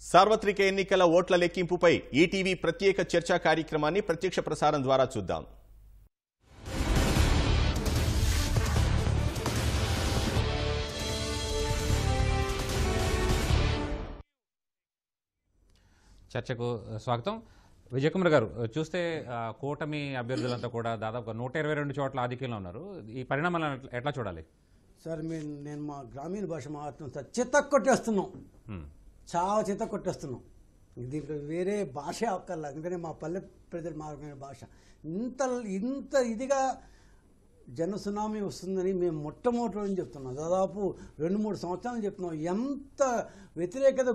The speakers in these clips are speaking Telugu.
సార్వత్రిక ఎన్నికల ఓట్ల లెక్కింపుపై ఈటీవీ ప్రత్యేక చర్చా కార్యక్రమాన్ని ప్రత్యక్ష ప్రసారం ద్వారా చూద్దాం. చర్చకు స్వాగతం. విజయ్ కుమార్ గారు, చూస్తే కూటమి అభ్యర్థులంతా కూడా దాదాపుగా 122 చోట్ల ఆధిక్యంలో ఉన్నారు. ఈ పరిణామాలను ఎట్లా చూడాలి సార్? నేను మా గ్రామీణ భాష మాట్లాడుతున్నాం సార్. చిత్త కొట్టేస్తున్నాం, చాలా చిత్త కొట్టేస్తున్నాం. దీంట్లో వేరే భాష అక్కర్లా, ఎందుకంటే మా పల్లె ప్రజలు మాట్లాడిన భాష. ఇంత ఇదిగా జన సునామీ వస్తుందని మేము మొట్టమొదటి చెప్తున్నాం. దాదాపు 2-3 సంవత్సరాలు చెప్తున్నాం. ఎంత వ్యతిరేకత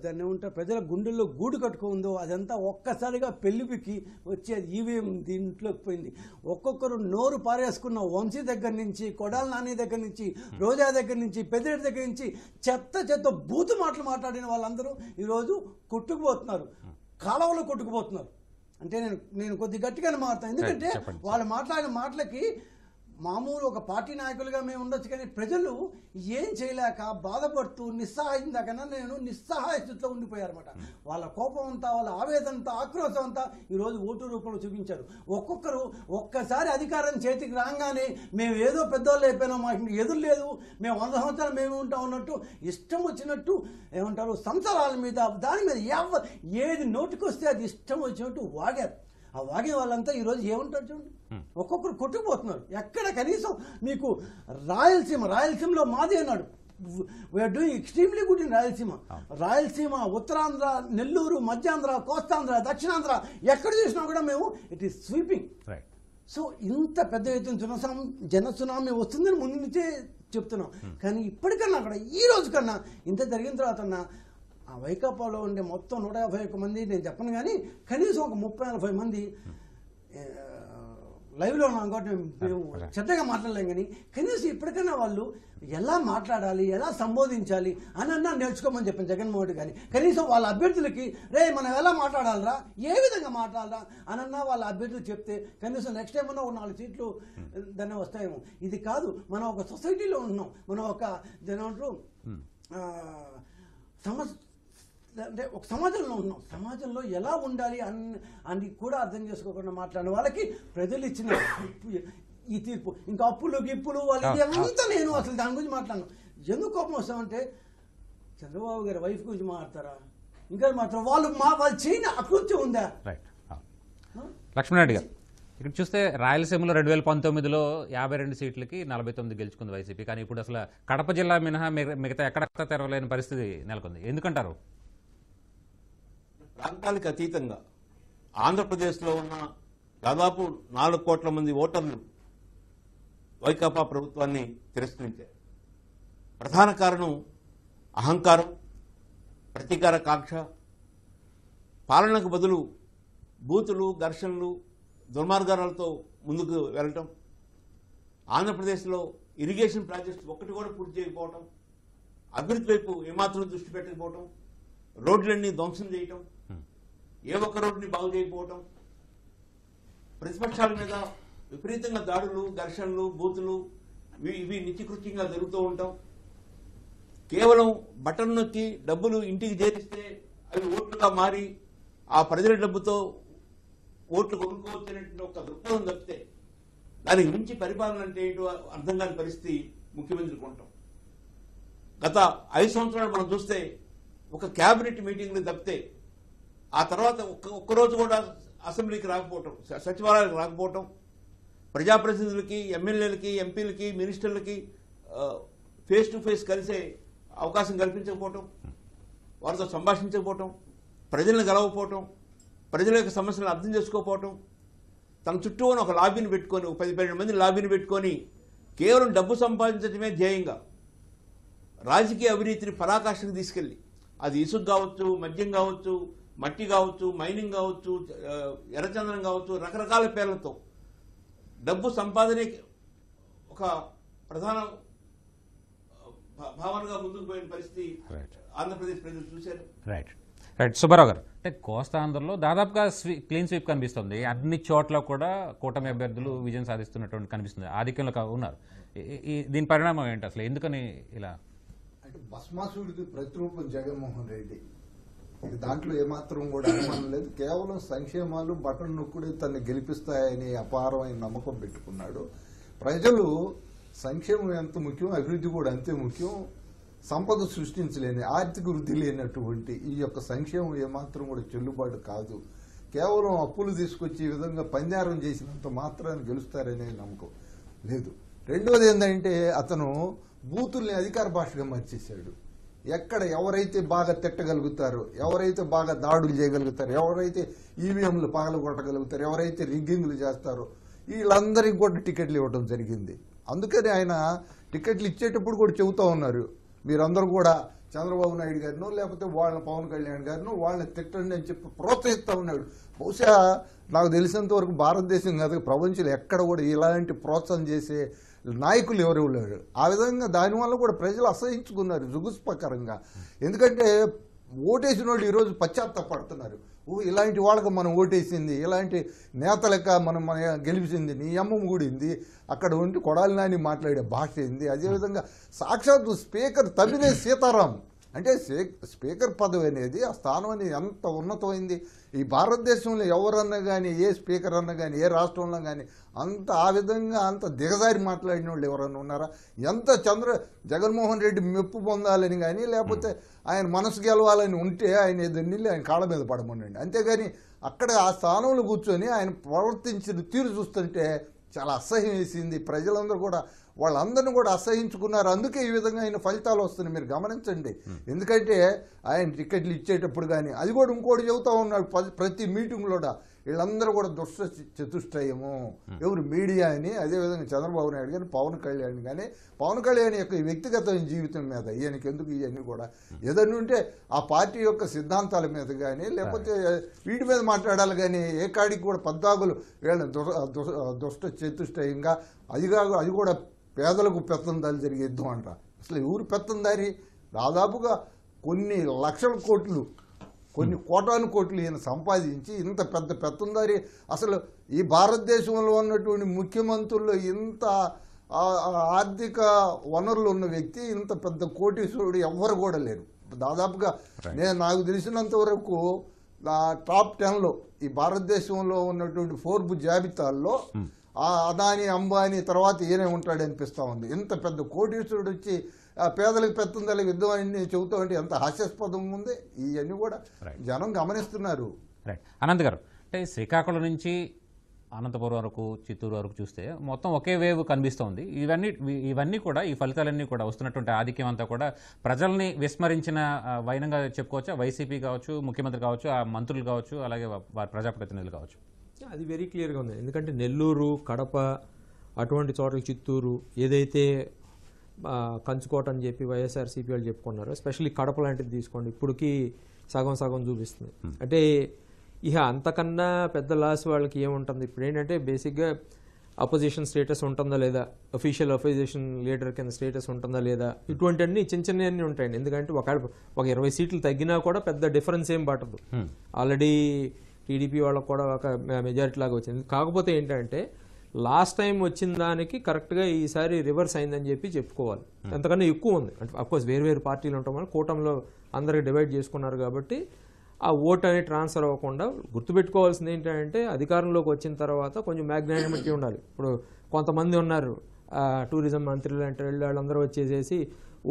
దాన్ని ఏమంటారు ప్రజల గుండెల్లో గూడు కట్టుకుందో అదంతా ఒక్కసారిగా పెళ్లిపికి వచ్చేది ఈవీఎం దీంట్లోకి పోయింది. ఒక్కొక్కరు నోరు పారేసుకున్న వంశీ దగ్గర నుంచి, కొడాల నాని దగ్గర నుంచి, రోజా దగ్గర నుంచి, పెద్దిరెడ్డి దగ్గర నుంచి చెత్త బూతు మాటలు మాట్లాడిన వాళ్ళందరూ ఈరోజు కొట్టుకుపోతున్నారు, కాలువలో కొట్టుకుపోతున్నారు. అంటే నేను కొద్ది గట్టిగానే మాట్లాడతాను, ఎందుకంటే వాళ్ళు మాట్లాడిన మాటలకి మామూలు ఒక పార్టీ నాయకులుగా మేము ఉండొచ్చు, కానీ ప్రజలు ఏం చేయలేక బాధపడుతూ నిస్సహాయ స్థితిలో ఉండిపోయారన్నమాట. వాళ్ళ కోపం అంతా, వాళ్ళ ఆవేదన అంతా, ఆక్రోశం అంతా ఈరోజు ఓటు రూపంలో చూపించారు. ఒక్కొక్కరు ఒక్కసారి అధికారం చేతికి రాగానే మేము ఏదో పెద్దవాళ్ళు అయిపోయినా, మాకు ఎదురు లేదు, మేము 100 సంవత్సరాలు మేము ఉంటాం అన్నట్టు ఇష్టం వచ్చినట్టు ఏమంటారు సంసారాల మీద దాని మీద ఏది నోటికొస్తే అది ఇష్టం వచ్చినట్టు వాగారు. ఆ వాగే వాళ్ళంతా ఈరోజు ఏమంటారు చూడండి, ఒక్కొక్కరు కొట్టుకుపోతున్నారు. ఎక్కడ కనీసం మీకు రాయలసీమలో మాది అన్నాడు, we're doing extremely good in Rayalaseema, Uttarandhra, Nellore, Madhyandhra, Kosthandhra, Dakshinandhra ఎక్కడ చూసినా కూడా మేము ఇట్ ఈస్ స్వీపింగ్. సో ఇంత పెద్ద ఎత్తున జన సునామీ వస్తుందని ముందు నుంచే చెప్తున్నాం. కానీ ఇప్పటికన్నా కూడా ఈ రోజు కన్నా ఇంత జరిగిన తర్వాత ఆ వైకాపాలో ఉండే మొత్తం 151 మంది నేను చెప్పను, కానీ కనీసం ఒక 30-40 మంది లైవ్లో ఉన్నాం కాబట్టి మేము చెడ్డగా మాట్లాడలేం. కానీ కనీసం ఇప్పటికైనా వాళ్ళు ఎలా మాట్లాడాలి, ఎలా సంబోధించాలి అన్నా నేర్చుకోమని చెప్పాను జగన్మోహన్ రెడ్డి. కానీ కనీసం వాళ్ళ అభ్యర్థులకి మనం ఎలా మాట్లాడాలరా, ఏ విధంగా మాట్లాడాలా అనన్నా వాళ్ళ అభ్యర్థులు చెప్తే కనీసం నెక్స్ట్ టైం అన్నా ఒక 4 సీట్లు దాన్ని వస్తాయేమో. ఇది కాదు, మనం ఒక సొసైటీలో ఉన్నాం, మనం ఒక ఏమంటారు అంటే ఒక సమాజంలో ఉన్నాం. సమాజంలో ఎలా ఉండాలి అని కూడా అర్థం చేసుకోకుండా మాట్లాడిన వాళ్ళకి ప్రజలు ఇచ్చిన ఈ తీర్పు, ఇంకా అప్పులు గిప్పులు వాళ్ళకి అంతా నేను అసలు దాని గురించి మాట్లాడను. ఎందుకు కోపం వస్తామంటే చంద్రబాబు గారి వైఫ్ గురించి మాట్లాడతారా, ఇంకా మాట్లాడతారు వాళ్ళు చేయని అకృత్యం ఉందా? లక్ష్మణరెడ్డి గారు, ఇక్కడ చూస్తే రాయలసీమలో 2019లో 52 సీట్లకి 49 గెలుచుకుంది వైసీపీ. కానీ ఇప్పుడు అసలు కడప జిల్లా మినహా మిగతా ఎక్కడ తెరవలేని పరిస్థితి నెలకొంది. ఎందుకంటారు? ప్రాంతాలకు అతీతంగా ఆంధ్రప్రదేశ్లో ఉన్న దాదాపు 4 కోట్ల మంది ఓటర్లు వైకాపా ప్రభుత్వాన్ని తిరస్కరించారు. ప్రధాన కారణం అహంకారం, ప్రతీకార కాంక్ష, పాలనకు బదులు బూతులు, ఘర్షణలు, దుర్మార్గాలతో ముందుకు వెళ్ళటం, ఆంధ్రప్రదేశ్లో ఇరిగేషన్ ప్రాజెక్ట్స్ ఒక్కటి కూడా పూర్తి చేయకపోవటం, అభివృద్ధి వైపు ఏమాత్రం దృష్టి పెట్టకపోవటం, రోడ్లన్నీ ధ్వంసం చేయటం, ఏ ఒక్క రోడ్డుని బాగు చేయకపోవటం, ప్రతిపక్షాల మీద విపరీతంగా దాడులు, ఘర్షణలు, బూతులు ఇవి నిత్యకృత్యంగా జరుగుతూ ఉంటాం. కేవలం బటన్ నొక్కి డబ్బులు ఇంటికి చేరిస్తే అవి ఓట్లుగా మారి ఆ ప్రజల డబ్బుతో ఓట్లు కొనుక్కోవచ్చనేటువంటి ఒక దృక్పథం తప్పితే దానికి మించి పరిపాలన అంటే ఏంటో అర్థం కాని పరిస్థితి ముఖ్యమంత్రికి ఉంటాం. గత 5 సంవత్సరాలు మనం చూస్తే ఒక క్యాబినెట్ మీటింగ్లు తప్పితే ఆ తర్వాత ఒక్కరోజు కూడా అసెంబ్లీకి రాకపోవటం, సచివాలయాలకు రాకపోవటం, ప్రజాప్రతినిధులకి, ఎమ్మెల్యేలకి, ఎంపీలకి, మినిస్టర్లకి ఫేస్ టు ఫేస్ కలిసే అవకాశం కల్పించకపోవటం, వారితో సంభాషించకపోవటం, ప్రజలను గెలవకపోవటం, ప్రజల యొక్క సమస్యలను అర్థం చేసుకోకపోవటం, తన చుట్టూ ఒక లాబీని పెట్టుకొని, 10-12 మంది లాబీని పెట్టుకొని కేవలం డబ్బు సంపాదించడమే ధ్యేయంగా రాజకీయ అవినీతిని పరాకాష్ఠకు తీసుకెళ్లి, అది ఇసుక కావచ్చు, మద్యం కావచ్చు, మట్టి కావచ్చు, మైనింగ్ కావచ్చు, ఎర్రచందనం కావచ్చు, రకరకాల పేర్లతో డబ్బు సంపాదనే ఒక ప్రధాన భావనగా ముందుకు పోయిన పరిస్థితి ఆంధ్రప్రదేశ్ ప్రజలు చూశారు. రైట్. సుబ్బారావు గారు, అంటే కోస్తాంధ్రలో దాదాపుగా క్లీన్ స్వీప్ కనిపిస్తుంది. అన్ని చోట్ల కూడా కూటమి అభ్యర్థులు విజయం సాధిస్తున్నటువంటి కనిపిస్తుంది, ఆధిక్యంలో ఉన్నారు. దీని పరిణామం ఏంటి అసలు? ఎందుకని ఇలా? అంటే భస్మాసుడికి ప్రతిరూపం జగన్మోహన్ రెడ్డి. దాంట్లో ఏమాత్రం కూడా అనుమానం లేదు. కేవలం సంక్షేమాలు బటన్ నొక్కుడే తను గెలిపిస్తాయని అపారమైన నమ్మకం పెట్టుకున్నాడు. ప్రజలు సంక్షేమం ఎంత ముఖ్యం, అభివృద్ధి కూడా అంతే ముఖ్యం. సంపద సృష్టించలేని, ఆర్థిక వృద్ధి లేనటువంటి ఈ యొక్క సంక్షేమం ఏమాత్రం కూడా చెల్లుబాటు కాదు. కేవలం అప్పులు తీసుకొచ్చి ఈ విధంగా పంజారం చేసినంత మాత్రాన్ని గెలుస్తారనే నమ్మకం లేదు. రెండోది ఏంటంటే అతను బూతుల్ని అధికార భాషగా మార్చేశాడు. ఎక్కడ ఎవరైతే బాగా తిట్టగలుగుతారో, ఎవరైతే బాగా దాడులు చేయగలుగుతారో, ఎవరైతే ఈవీఎంలు పగలగొట్టగలుగుతారో, ఎవరైతే రిగ్గింగ్లు చేస్తారో వీళ్ళందరికీ కూడా టికెట్లు ఇవ్వడం జరిగింది. అందుకని ఆయన టికెట్లు ఇచ్చేటప్పుడు కూడా చెబుతూ ఉన్నారు, మీరందరూ కూడా చంద్రబాబు నాయుడు గారినో లేకపోతే వాళ్ళ పవన్ కళ్యాణ్ గారినో వాళ్ళని తిట్టండి అని చెప్పి ప్రోత్సహిస్తూ ఉన్నాడు. బహుశా నాకు తెలిసినంత వరకు భారతదేశం కాదు, ప్రపంచంలో ఎక్కడ కూడా ఇలాంటి ప్రోత్సాహం చేసే నాయకులు ఎవరు లేరు. ఆ విధంగా దానివల్ల కూడా ప్రజలు అసహించుకున్నారు జుగుస్పకరంగా. ఎందుకంటే ఓటేసిన వాళ్ళు ఈరోజు పశ్చాత్తాపడుతున్నారు. ఇలాంటి వాళ్ళకి మనం ఓటేసింది, ఇలాంటి నేతలక మనం గెలిపించింది, నీ అమ్మ కూడింది, అక్కడ ఉండి కొడాలి నాని మాట్లాడే భాష ఏంది. అదేవిధంగా సాక్షాత్తు స్పీకర్ తమ్మినేని సీతారాం అంటే స్పీకర్ పదవి అనేది, ఆ స్థానం అనేది ఎంత ఉన్నతమైంది. ఈ భారతదేశంలో ఎవరన్నా కానీ, ఏ స్పీకర్ అన్నా కానీ, ఏ రాష్ట్రంలో కానీ అంత ఆ విధంగా అంత దిగజారి మాట్లాడిన వాళ్ళు ఎవరన్నా ఉన్నారా? ఎంత జగన్మోహన్ రెడ్డి మెప్పు పొందాలని కానీ, లేకపోతే ఆయన మనసు గెలవాలని ఉంటే ఆయన ఎదురు ఆయన కాళ్ళ మీద పడమనండి. అంతేగాని అక్కడ ఆ స్థానంలో కూర్చొని ఆయన ప్రవర్తించిన తీరు చూస్తుంటే చాలా అసహ్యం వేసింది. ప్రజలందరూ కూడా వాళ్ళందరినీ కూడా అసహించుకున్నారు. అందుకే ఈ విధంగా ఆయన ఫలితాలు వస్తున్నాయి, మీరు గమనించండి. ఎందుకంటే ఆయన టికెట్లు ఇచ్చేటప్పుడు కానీ అది కూడా ఇంకోటి చెబుతా ఉన్నాడు ప్రతి మీటింగ్లో, వీళ్ళందరూ కూడా దుష్ట చతుష్టయము, ఎవరు మీడియా అని. అదేవిధంగా చంద్రబాబు నాయుడు కానీ, పవన్ కళ్యాణ్ కానీ, పవన్ కళ్యాణ్ యొక్క వ్యక్తిగత జీవితం మీద ఈయనకి ఎందుకు ఇవన్నీ కూడా ఏదన్నా ఉంటే ఆ పార్టీ యొక్క సిద్ధాంతాల మీద కానీ, లేకపోతే వీటి మీద మాట్లాడాలి కానీ, ఏ కాడికి కూడా పద్దాగులు వీళ్ళని దుష్ట చతుష్టయంగా అది కూడా పేదలకు పెత్తందారి జరిగే యుద్ధం అంట. అసలు ఎవరు పెత్తందారి? దాదాపుగా కొన్ని లక్షల కోట్లు, కొన్ని కోటాను కోట్లు ఈయన సంపాదించి ఇంత పెద్ద పెత్తందారి. అసలు ఈ భారతదేశంలో ఉన్నటువంటి ముఖ్యమంత్రుల్లో ఇంత ఆర్థిక వనరులు ఉన్న వ్యక్తి, ఇంత పెద్ద కోటీశ్వరుడు ఎవ్వరు కూడా లేరు. దాదాపుగా నాకు తెలిసినంత వరకు టాప్ 10లో ఈ భారతదేశంలో ఉన్నటువంటి ఫోర్బ్ జాబితాల్లో అదాని, అంబానీ తర్వాత ఈయనే ఉంటాడు అనిపిస్తూ ఉంది. ఇంత పెద్ద కోటీశ్వరుడు వచ్చి పేదలకు పెత్తందాలకు యుద్ధం అని చెబుతూ ఉంటే ఎంత హాస్యాస్పదం ఉంది. ఇవన్నీ కూడా జనం గమనిస్తున్నారు. రైట్. అనంత్ గారు, అంటే శ్రీకాకుళం నుంచి అనంతపురం వరకు, చిత్తూరు వరకు చూస్తే మొత్తం ఒకే వేవ్ కనిపిస్తోంది. ఇవన్నీ కూడా, ఈ ఫలితాలన్నీ కూడా వస్తున్నటువంటి ఆధిక్యం అంతా కూడా ప్రజల్ని విస్మరించిన వైనంగా చెప్పుకోవచ్చా? వైసీపీ కావచ్చు, ముఖ్యమంత్రి కావచ్చు, ఆ మంత్రులు కావచ్చు, అలాగే వారి ప్రజాప్రతినిధులు కావచ్చు. అది వెరీ క్లియర్గా ఉంది. ఎందుకంటే నెల్లూరు, కడప అటువంటి చోట్ల, చిత్తూరు ఏదైతే కంచుకోట అని చెప్పి వైఎస్ఆర్సీపీ వాళ్ళు చెప్పుకున్నారు, ఎస్పెషల్లీ కడప లాంటిది తీసుకోండి, ఇప్పటికీ సగం చూపిస్తుంది. అంటే ఇక అంతకన్నా పెద్ద లాస్ వాళ్ళకి ఏముంటుంది? ఇప్పుడు ఏంటంటే బేసిక్గా అపోజిషన్ స్టేటస్ ఉంటుందా లేదా, అఫీషియల్ అపోజిషన్ లీడర్ కింద స్టేటస్ ఉంటుందా లేదా, ఇటువంటివన్నీ చిన్న ఉంటాయండి. ఎందుకంటే ఒక 20 సీట్లు తగ్గినా కూడా పెద్ద డిఫరెన్స్ ఏం పట్టదు. ఆల్రెడీ టీడీపీ వాళ్ళకు కూడా ఒక మెజారిటీ లాగా వచ్చింది. కాకపోతే ఏంటంటే లాస్ట్ టైం వచ్చిన దానికి కరెక్ట్గా ఈసారి రివర్స్ అయిందని చెప్పి చెప్పుకోవాలి. అంతకన్నా ఎక్కువ ఉంది. అంటే అఫ్కోర్స్ వేరు పార్టీలు ఉండటం వల్ల కూటమిలో అందరికి డివైడ్ చేసుకున్నారు కాబట్టి ఆ ఓటు అనేది ట్రాన్స్ఫర్ అవ్వకుండా. గుర్తుపెట్టుకోవాల్సింది ఏంటంటే అధికారంలోకి వచ్చిన తర్వాత కొంచెం మ్యాగ్నానిమిటీ ఉండాలి. ఇప్పుడు కొంతమంది ఉన్నారు టూరిజం మంత్రులు అంటే వాళ్ళందరూ వచ్చేసేసి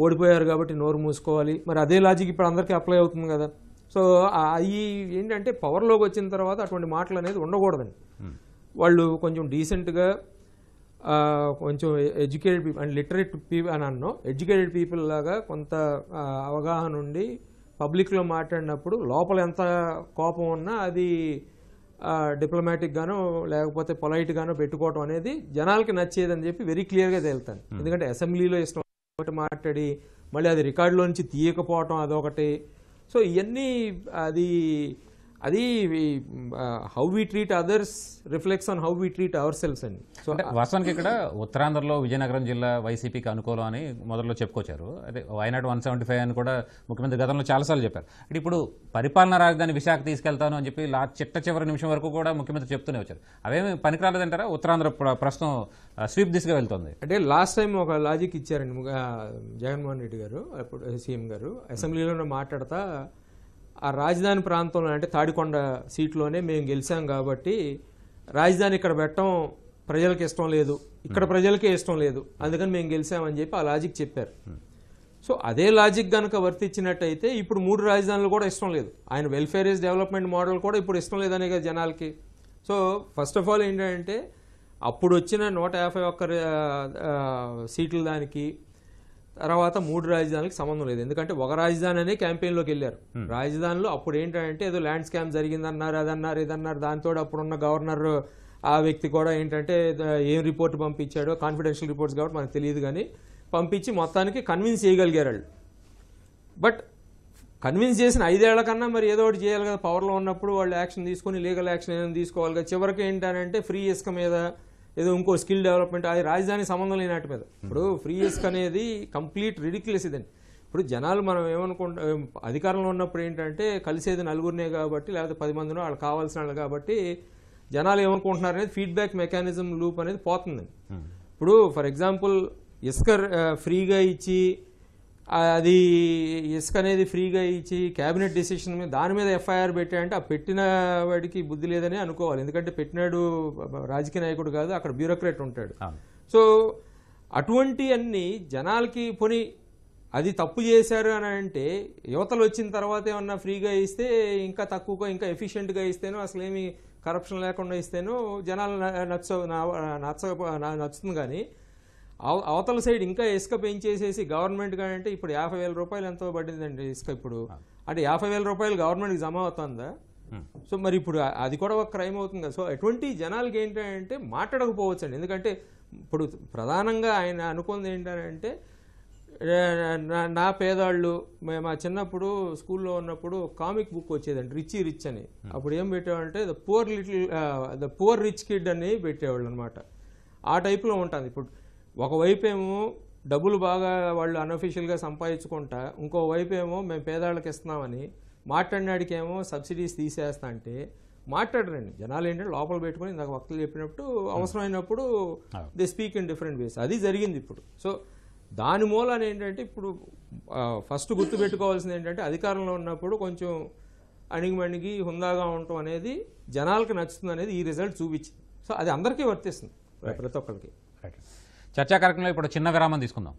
ఓడిపోయారు కాబట్టి నోరు మూసుకోవాలి. మరి అదే లాజిక్ ఇప్పుడు అందరికీ అప్లై అవుతుంది కదా. సో అవి ఏంటంటే పవర్లోకి వచ్చిన తర్వాత అటువంటి మాటలు అనేది ఉండకూడదండి. వాళ్ళు కొంచెం డీసెంట్గా, కొంచెం educated people and literate people అని అన్నో, ఎడ్యుకేటెడ్ పీపుల్ లాగా కొంత అవగాహన ఉండి పబ్లిక్లో మాట్లాడినప్పుడు లోపల ఎంత కోపం ఉన్నా అది డిప్లొమాటిక్గానో లేకపోతే పొలైట్గానో పెట్టుకోవటం అనేది జనాలకి నచ్చేదని చెప్పి వెరీ క్లియర్గా తేలుతాను. ఎందుకంటే అసెంబ్లీలో ఇష్టం ఒకటి మాట్లాడి మళ్ళీ అది రికార్డులో నుంచి తీయకపోవటం అదొకటి. సో ఇవన్నీ అది how we treat others reflects on how we treat ourselves అండి. సో వాస్తవానికి ఇక్కడ ఉత్తరాంధ్రలో విజయనగరం జిల్లా వైసీపీకి అనుకూలం అని మొదట్లో చెప్పుకొచ్చారు. అదే వైనాట్ 175 అని కూడా ముఖ్యమంత్రి గతంలో చాలాసార్లు చెప్పారు. అంటే ఇప్పుడు పరిపాలనా రాజధాని విశాఖ తీసుకెళ్తాను అని చెప్పి చివరి నిమిషం వరకు కూడా ముఖ్యమంత్రి చెప్తూనే వచ్చారు. అవేమి పనికిరాలేదంటారా? ఉత్తరాంధ్ర ప్రస్తుతం స్వీప్ దిశగా వెళ్తుంది. అంటే లాస్ట్ టైం ఒక లాజిక్ ఇచ్చారండి జగన్మోహన్ రెడ్డి గారు, అప్పుడు సీఎం గారు అసెంబ్లీలోనే మాట్లాడతా ఆ రాజధాని ప్రాంతంలో అంటే తాడికొండ సీట్లోనే మేము గెలిచాం కాబట్టి రాజధాని ఇక్కడ పెట్టడం ప్రజలకు ఇష్టం లేదు, ఇక్కడ ప్రజలకే ఇష్టం లేదు, అందుకని మేము గెలిచామని చెప్పి ఆ లాజిక్ చెప్పారు. సో అదే లాజిక్ కనుక వర్తించినట్టయితే ఇప్పుడు 3 రాజధానులు కూడా ఇష్టం లేదు, ఆయన వెల్ఫేరియస్ డెవలప్మెంట్ మోడల్ కూడా ఇప్పుడు ఇష్టం లేదనే కదా జనాలకి. సో ఫస్ట్ ఆఫ్ ఆల్ ఏంటంటే అప్పుడు వచ్చిన 151 సీట్ల దానికి తర్వాత 3 రాజధానులకు సంబంధం లేదు. ఎందుకంటే ఒక రాజధాని అనే క్యాంపెయిన్లోకి వెళ్ళారు. రాజధానిలో అప్పుడు ఏంటంటే ఏదో ల్యాండ్ స్కామ్ జరిగిందన్నారు, అదన్నారు, ఇదన్నారు. దాంతో అప్పుడున్న గవర్నర్ ఆ వ్యక్తి కూడా ఏంటంటే ఏం రిపోర్ట్ పంపించాడో, కాన్ఫిడెన్షియల్ రిపోర్ట్స్ కాబట్టి మనకు తెలియదు, కానీ పంపించి మొత్తానికి కన్విన్స్ చేయగలిగారు వాళ్ళు. బట్ కన్విన్స్ చేసిన 5 ఏళ్ల కన్నా మరి ఏదో ఒకటి చేయాలి కదా, పవర్లో ఉన్నప్పుడు వాళ్ళు యాక్షన్ తీసుకొని లీగల్ యాక్షన్ ఏదైనా తీసుకోవాలి కదా. చివరికి ఏంటంటే ఫ్రీ ఇసుక మీద ఏదో ఇంకో స్కిల్ డెవలప్మెంట్, అది రాజధాని సంబంధం లేనట్టు మీద. ఇప్పుడు ఫ్రీ ఇసుక అనేది కంప్లీట్ రిడిక్యులస్ ఇదండి. ఇప్పుడు జనాలు మనం ఏమనుకుంటాం, అధికారంలో ఉన్నప్పుడు ఏంటంటే కలిసేది 4గురినే కాబట్టి, లేకపోతే 10 మందినో వాళ్ళు కావాల్సిన వాళ్ళు కాబట్టి జనాలు ఏమనుకుంటున్నారు అనేది ఫీడ్బ్యాక్ మెకానిజం లూప్ అనేది పోతుంది. ఇప్పుడు ఫర్ ఎగ్జాంపుల్ ఇసుక ఫ్రీగా ఇచ్చి, అది ఇసుక అనేది ఫ్రీగా ఇచ్చి క్యాబినెట్ డెసిషన్ మీద దాని మీద ఎఫ్ఐఆర్ పెట్టాయంటే ఆ పెట్టిన వాడికి బుద్ధి లేదని అనుకోవాలి. ఎందుకంటే పెట్టినాడు రాజకీయ నాయకుడు కాదు, అక్కడ బ్యూరోక్రాట్ ఉంటాడు. సో అటువంటి అన్ని జనాలకి పోనీ అది తప్పు చేశారు అని అంటే యువతలు వచ్చిన తర్వాత ఏమన్నా ఫ్రీగా ఇస్తే ఇంకా తక్కువగా ఇంకా ఎఫిషియెంట్గా ఇస్తేనో, అసలు ఏమి కరప్షన్ లేకుండా ఇస్తేనో జనాలు నచ్చుతుంది. కానీ అవతల సైడ్ ఇంకా ఇసుక పెంచేసేసి గవర్నమెంట్ అంటే ఇప్పుడు 50,000 రూపాయలు ఎంతో పడిందండి ఇసుక. ఇప్పుడు అంటే 50,000 రూపాయలు గవర్నమెంట్కి జమ అవుతుందా? సో మరి ఇప్పుడు అది కూడా ఒక క్రైమ్ అవుతుంది కదా. సో ఎటువంటి జనాలకి ఏంటంటే మాట్లాడకపోవచ్చు అండి. ఎందుకంటే ఇప్పుడు ప్రధానంగా ఆయన అనుకుంది ఏంటంటే నా పేదాళ్ళు, మా చిన్నప్పుడు స్కూల్లో ఉన్నప్పుడు కామిక్ బుక్ వచ్చేదండి రిచ్ రిచ్ అని. అప్పుడు ఏం పెట్టేవాళ్ళంటే ద పువర్ రిచ్ కిడ్ అని పెట్టేవాళ్ళు అనమాట. ఆ టైప్లో ఉంటుంది. ఇప్పుడు ఒకవైపు ఏమో డబ్బులు బాగా వాళ్ళు అన్అఫీషియల్గా సంపాదించుకుంటా, ఇంకోవైపు ఏమో మేము పేదాళ్ళకి ఇస్తున్నామని మాట్లాడినాడికేమో సబ్సిడీస్ తీసేస్తా అంటే మాట్లాడరండి జనాలు. ఏంటంటే లోపల పెట్టుకుని ఇందాక వక్తలు చెప్పినప్పుడు అవసరమైనప్పుడు they speak in different ways. అది జరిగింది ఇప్పుడు. సో దాని మూలాన ఏంటంటే ఇప్పుడు ఫస్ట్ గుర్తుపెట్టుకోవాల్సింది ఏంటంటే అధికారంలో ఉన్నప్పుడు కొంచెం అణిగిమణిగి హుందాగా ఉండటం అనేది జనాలకు నచ్చుతుంది అనేది ఈ రిజల్ట్ చూపించింది. సో అది అందరికీ వర్తిస్తుంది, ప్రతి ఒక్కరికి. చర్చా కార్యక్రమంలో ఇప్పుడు చిన్న విరామం తీసుకుందాం.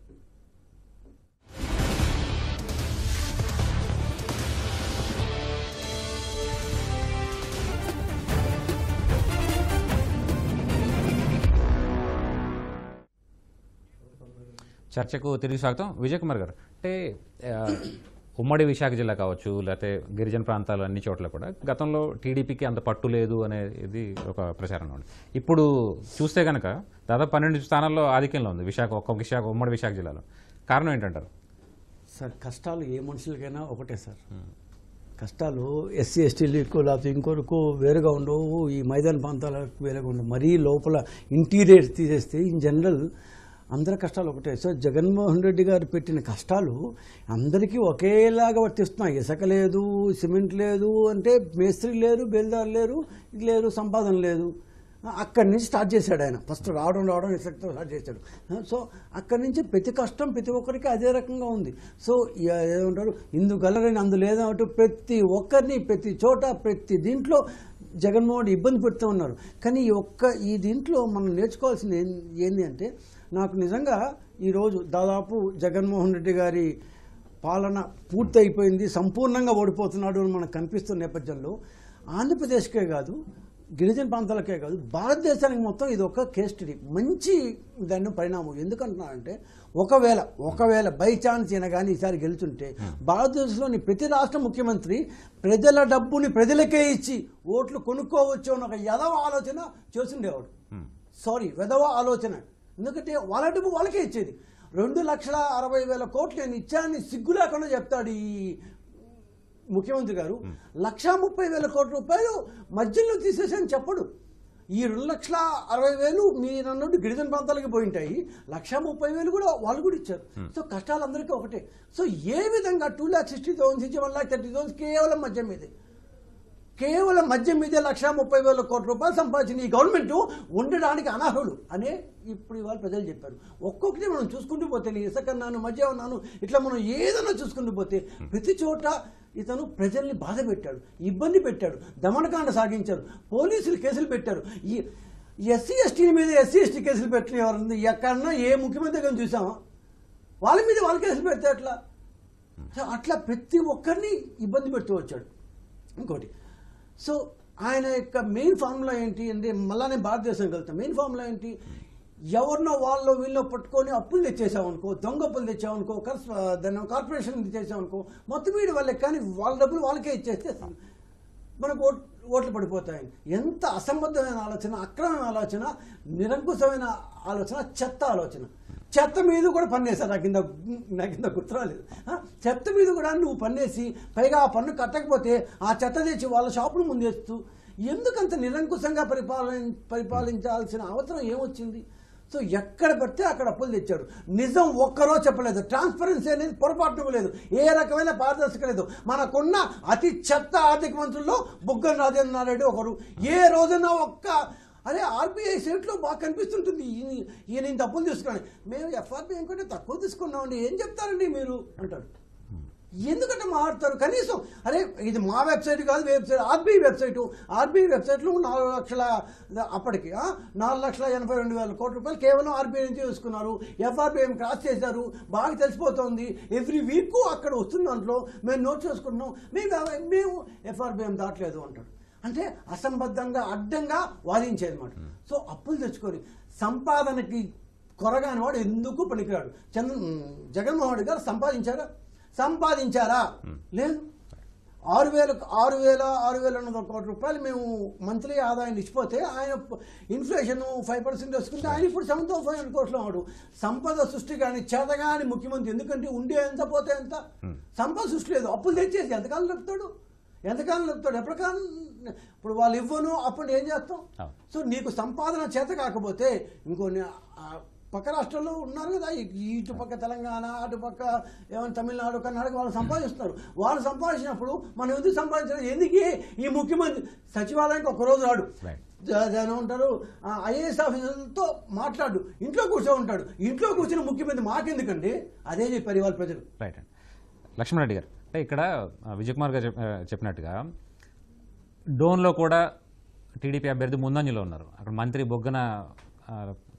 చర్చకు తిరిగి స్వాగతం. విజయ్ కుమార్ గారు, అంటే ఉమ్మడి విశాఖ జిల్లా కావచ్చు, లేకపోతే గిరిజన ప్రాంతాలు అన్ని చోట్ల కూడా గతంలో టీడీపీకి అంత పట్టు లేదు అనేది ఒక ప్రచారం ఉంది. ఇప్పుడు చూస్తే కనుక దాదాపు 12 స్థానాల్లో ఆధిక్యంలో ఉంది ఉమ్మడి విశాఖ జిల్లాలో. కారణం ఏంటంటారు సార్? కష్టాలు ఏ మనుషులకైనా ఒకటే సార్. కష్టాలు ఎస్సీ ఎస్టీలకు లేకపోతే ఇంకొరకు వేరుగా ఉండవు, ఈ మైదాన ప్రాంతాలకు వేరుగా ఉండవు. మరీ లోపల ఇంటీరియర్ తీసేస్తే ఇన్ జనరల్ అందరి కష్టాలు ఒకటే. సో జగన్మోహన్ రెడ్డి గారు పెట్టిన కష్టాలు అందరికీ ఒకేలాగా వర్తిస్తున్నాయి. ఇసుక లేదు, సిమెంట్ లేదు అంటే మేస్త్రి లేరు, బేల్దారు లేరు, ఇది లేదు, సంపాదన లేదు. అక్కడి నుంచి స్టార్ట్ చేశాడు ఆయన. ఫస్ట్ రావడం ఇసుకతో స్టార్ట్ చేశాడు. సో అక్కడి నుంచి ప్రతి కష్టం ప్రతి ఒక్కరికి అదే రకంగా ఉంది. సో ఏమంటారు, ఇందుగలరని అందు లేదంటూ ప్రతి ఒక్కరిని ప్రతి చోట ప్రతి దీంట్లో జగన్మోహన్ ఇబ్బంది పెడుతూ ఉన్నారు. కానీ ఈ దీంట్లో మనం నేర్చుకోవాల్సింది ఏంటి అంటే, నాకు నిజంగా ఈరోజు దాదాపు జగన్మోహన్ రెడ్డి గారి పాలన పూర్తి అయిపోయింది, సంపూర్ణంగా ఓడిపోతున్నాడు అని మనకు కనిపిస్తున్న నేపథ్యంలో ఆంధ్రప్రదేశ్కే కాదు, గిరిజన ప్రాంతాలకే కాదు, భారతదేశానికి మొత్తం ఇది ఒక కేస్ స్టడీ, మంచి దాన్ని పరిణామం. ఎందుకంటున్నానంటే ఒకవేళ బై ఛాన్స్ అయినా కానీ ఈసారి గెలుచుంటే భారతదేశంలోని ప్రతి రాష్ట్ర ముఖ్యమంత్రి ప్రజల డబ్బుని ప్రజలకే ఇచ్చి ఓట్లు కొనుక్కోవచ్చు అని ఒక యదవ ఆలోచన చేస్తుండేవాడు. వెధవ ఆలోచన. ఎందుకంటే వాళ్ళ డబ్బు వాళ్ళకే ఇచ్చేది. 2,60,000 కోట్లు నేను ఇచ్చానని సిగ్గు లేకుండా చెప్తాడు ఈ ముఖ్యమంత్రి గారు. 1,30,000 కోట్ల రూపాయలు మధ్యలో తీసేసని చెప్పడు. ఈ 2,60,000 మీరు అన్నట్టు గిరిజన ప్రాంతాలకి పోయి ఉంటాయి, 1,30,000 కూడా వాళ్ళు కూడా ఇచ్చారు. సో కష్టాలందరికీ ఒకటే. సో ఏ విధంగా 2,60,000 నుంచి 1,30,000 కేవలం మద్యం మీదే. కేవలం మద్యం మీదే 1,30,000 కోట్ల రూపాయలు సంపాదించిన ఈ గవర్నమెంట్ ఉండడానికి అనర్హులు అనే ఇప్పుడు ఇవాళ ప్రజలు చెప్పారు. ఒక్కొక్కటి మనం చూసుకుంటూ పోతే ఇసుక అన్నాను, మద్యం అన్నాను, ఇట్లా మనం ఏదైనా చూసుకుంటూ పోతే ప్రతి చోట ఇతను ప్రజల్ని బాధ పెట్టాడు, ఇబ్బంది పెట్టాడు, దమనకాండ సాగించారు, పోలీసులు కేసులు పెట్టారు. ఈ ఎస్సీ ఎస్టీల మీద ఎస్సీ ఎస్టీ కేసులు పెట్టిన ఎవరు ఎక్కడన్నా ఏ ముఖ్యమంత్రి గారిని చూసామా? వాళ్ళ మీద వాళ్ళ కేసులు పెడితే అట్లా ప్రతి ఒక్కరిని ఇబ్బంది పెడుతూ వచ్చాడు. ఇంకోటి, సో ఆయన యొక్క మెయిన్ ఫార్ములా ఏంటి అంటే, మళ్ళా నేను భారతదేశానికి వెళ్తాను, మెయిన్ ఫార్ములా ఏంటి, ఎవరినో వాళ్ళు వీళ్ళు పట్టుకొని అప్పులు తెచ్చేసామనుకో, దొంగ అప్పులు తెచ్చామనుకో, దాన్ని కార్పొరేషన్ తెచ్చేసామనుకో, మొత్తం వీడి వాళ్ళకి కానీ వాళ్ళ డబ్బులు వాళ్ళకే ఇచ్చేస్తే మనకు ఓట్లు పడిపోతాయని. ఎంత అసంబద్ధమైన ఆలోచన, అక్రమమైన ఆలోచన, నిరంకుశమైన ఆలోచన, చెత్త ఆలోచన. చెత్త మీద కూడా పన్నేశారు. నా కింద గుర్తురాలేదు. చెత్త మీద కూడా నువ్వు పన్నేసి పైగా ఆ పన్ను కట్టకపోతే ఆ చెత్త తెచ్చి వాళ్ళ షాపులు ముందేస్తూ ఎందుకంత నిరంకుశంగా పరిపాలించాల్సిన అవసరం ఏమొచ్చింది? సో ఎక్కడ పడితే అక్కడ అప్పులు తెచ్చాడు. నిజం ఒక్కరో చెప్పలేదు. ట్రాన్స్పరెన్సీ అనేది పొరపాటు లేదు, ఏ రకమైన పారదర్శక లేదు. మనకున్న అతి చెత్త ఆర్థిక మంత్రుల్లో బుగ్గన రాజేంద్రనాథ్ ఒకరు. ఏ రోజున అరే ఆర్బీఐ సైట్లో బాగా కనిపిస్తుంటుంది, ఈయన ఇంత అప్పులు తీసుకున్నాను, మేము ఎఫ్ఆర్బీఐ కంటే తక్కువ తీసుకున్నామండి, ఏం చెప్తారండి మీరు అంటాడు. ఎందుకంటే మాట్లాడతారు కనీసం. అరే ఇది మా వెబ్సైట్ కాదు, వెబ్సైట్ ఆర్బీఐ వెబ్సైటు. ఆర్బీఐ వెబ్సైట్లో 4 లక్షల అప్పటికి 4,82,000 కోట్ల రూపాయలు కేవలం ఆర్బీఐ నుంచి తీసుకున్నారు. ఎఫ్ఆర్బీఐ క్రాస్ చేశారు, బాగా తెలిసిపోతుంది. ఎవ్రీ వీక్ అక్కడ వస్తున్న దాంట్లో మేము నోట్ చేసుకుంటున్నాం, మేము ఎఫ్ఆర్బీఐ దాటలేదు అంటాడు. అంటే అసంబద్ధంగా అడ్డంగా వాదించేదన్నమాట. సో అప్పులు తెచ్చుకొని సంపాదనకి కొరగాని వాడు ఎందుకు పనికిరాడు. జగన్మోహన్ రెడ్డి గారు సంపాదించారా? లేదు. 6,800 కోట్ల రూపాయలు మేము మంత్లీ ఆదాయాన్ని ఇచ్చిపోతే ఆయన ఇన్ఫ్లేషన్ 5% వేసుకుంటే ఆయన ఇప్పుడు 7,500 కోట్లు వాడు. సంపద సృష్టి కానీ చేతగాని ముఖ్యమంత్రి. ఎందుకంటే ఉండే ఎంత పోతే ఎంత, సంపద సృష్టి లేదు. అప్పులు తెచ్చేసి ఎంతకాలం చెప్తాడు? ఎప్పటికాలం? ఇప్పుడు వాళ్ళు ఇవ్వను, అప్పుడు ఏం చేస్తాం? సో నీకు సంపాదన చేత కాకపోతే ఇంకొన్ని పక్క రాష్ట్రాల్లో ఉన్నారు కదా, ఇటు పక్క తెలంగాణ, అటు పక్క ఏమైనా తమిళనాడు, కర్ణాటక వాళ్ళు సంపాదిస్తున్నారు. వాళ్ళు సంపాదించినప్పుడు మనం ఎందుకు సంపాదించలేదు? ఎందుకు ఈ ముఖ్యమంత్రి సచివాలయానికి ఒకరోజు రాడు, ఉంటారు ఐఏఎస్ ఆఫీసర్లతో మాట్లాడు, ఇంట్లో ఉంటాడు. ఇంట్లో కూర్చుని ముఖ్యమంత్రి మాకెందుకండి? అదే చెప్పారు ఇవాళ ప్రజలు. రైట్ అండి. లక్ష్మణరెడ్డి గారు, అంటే ఇక్కడ విజయ్ కుమార్ గారు చెప్పినట్టుగా డోన్లో కూడా టీడీపీ అభ్యర్థి ముందంజలో ఉన్నారు. అక్కడ మంత్రి బొగ్గన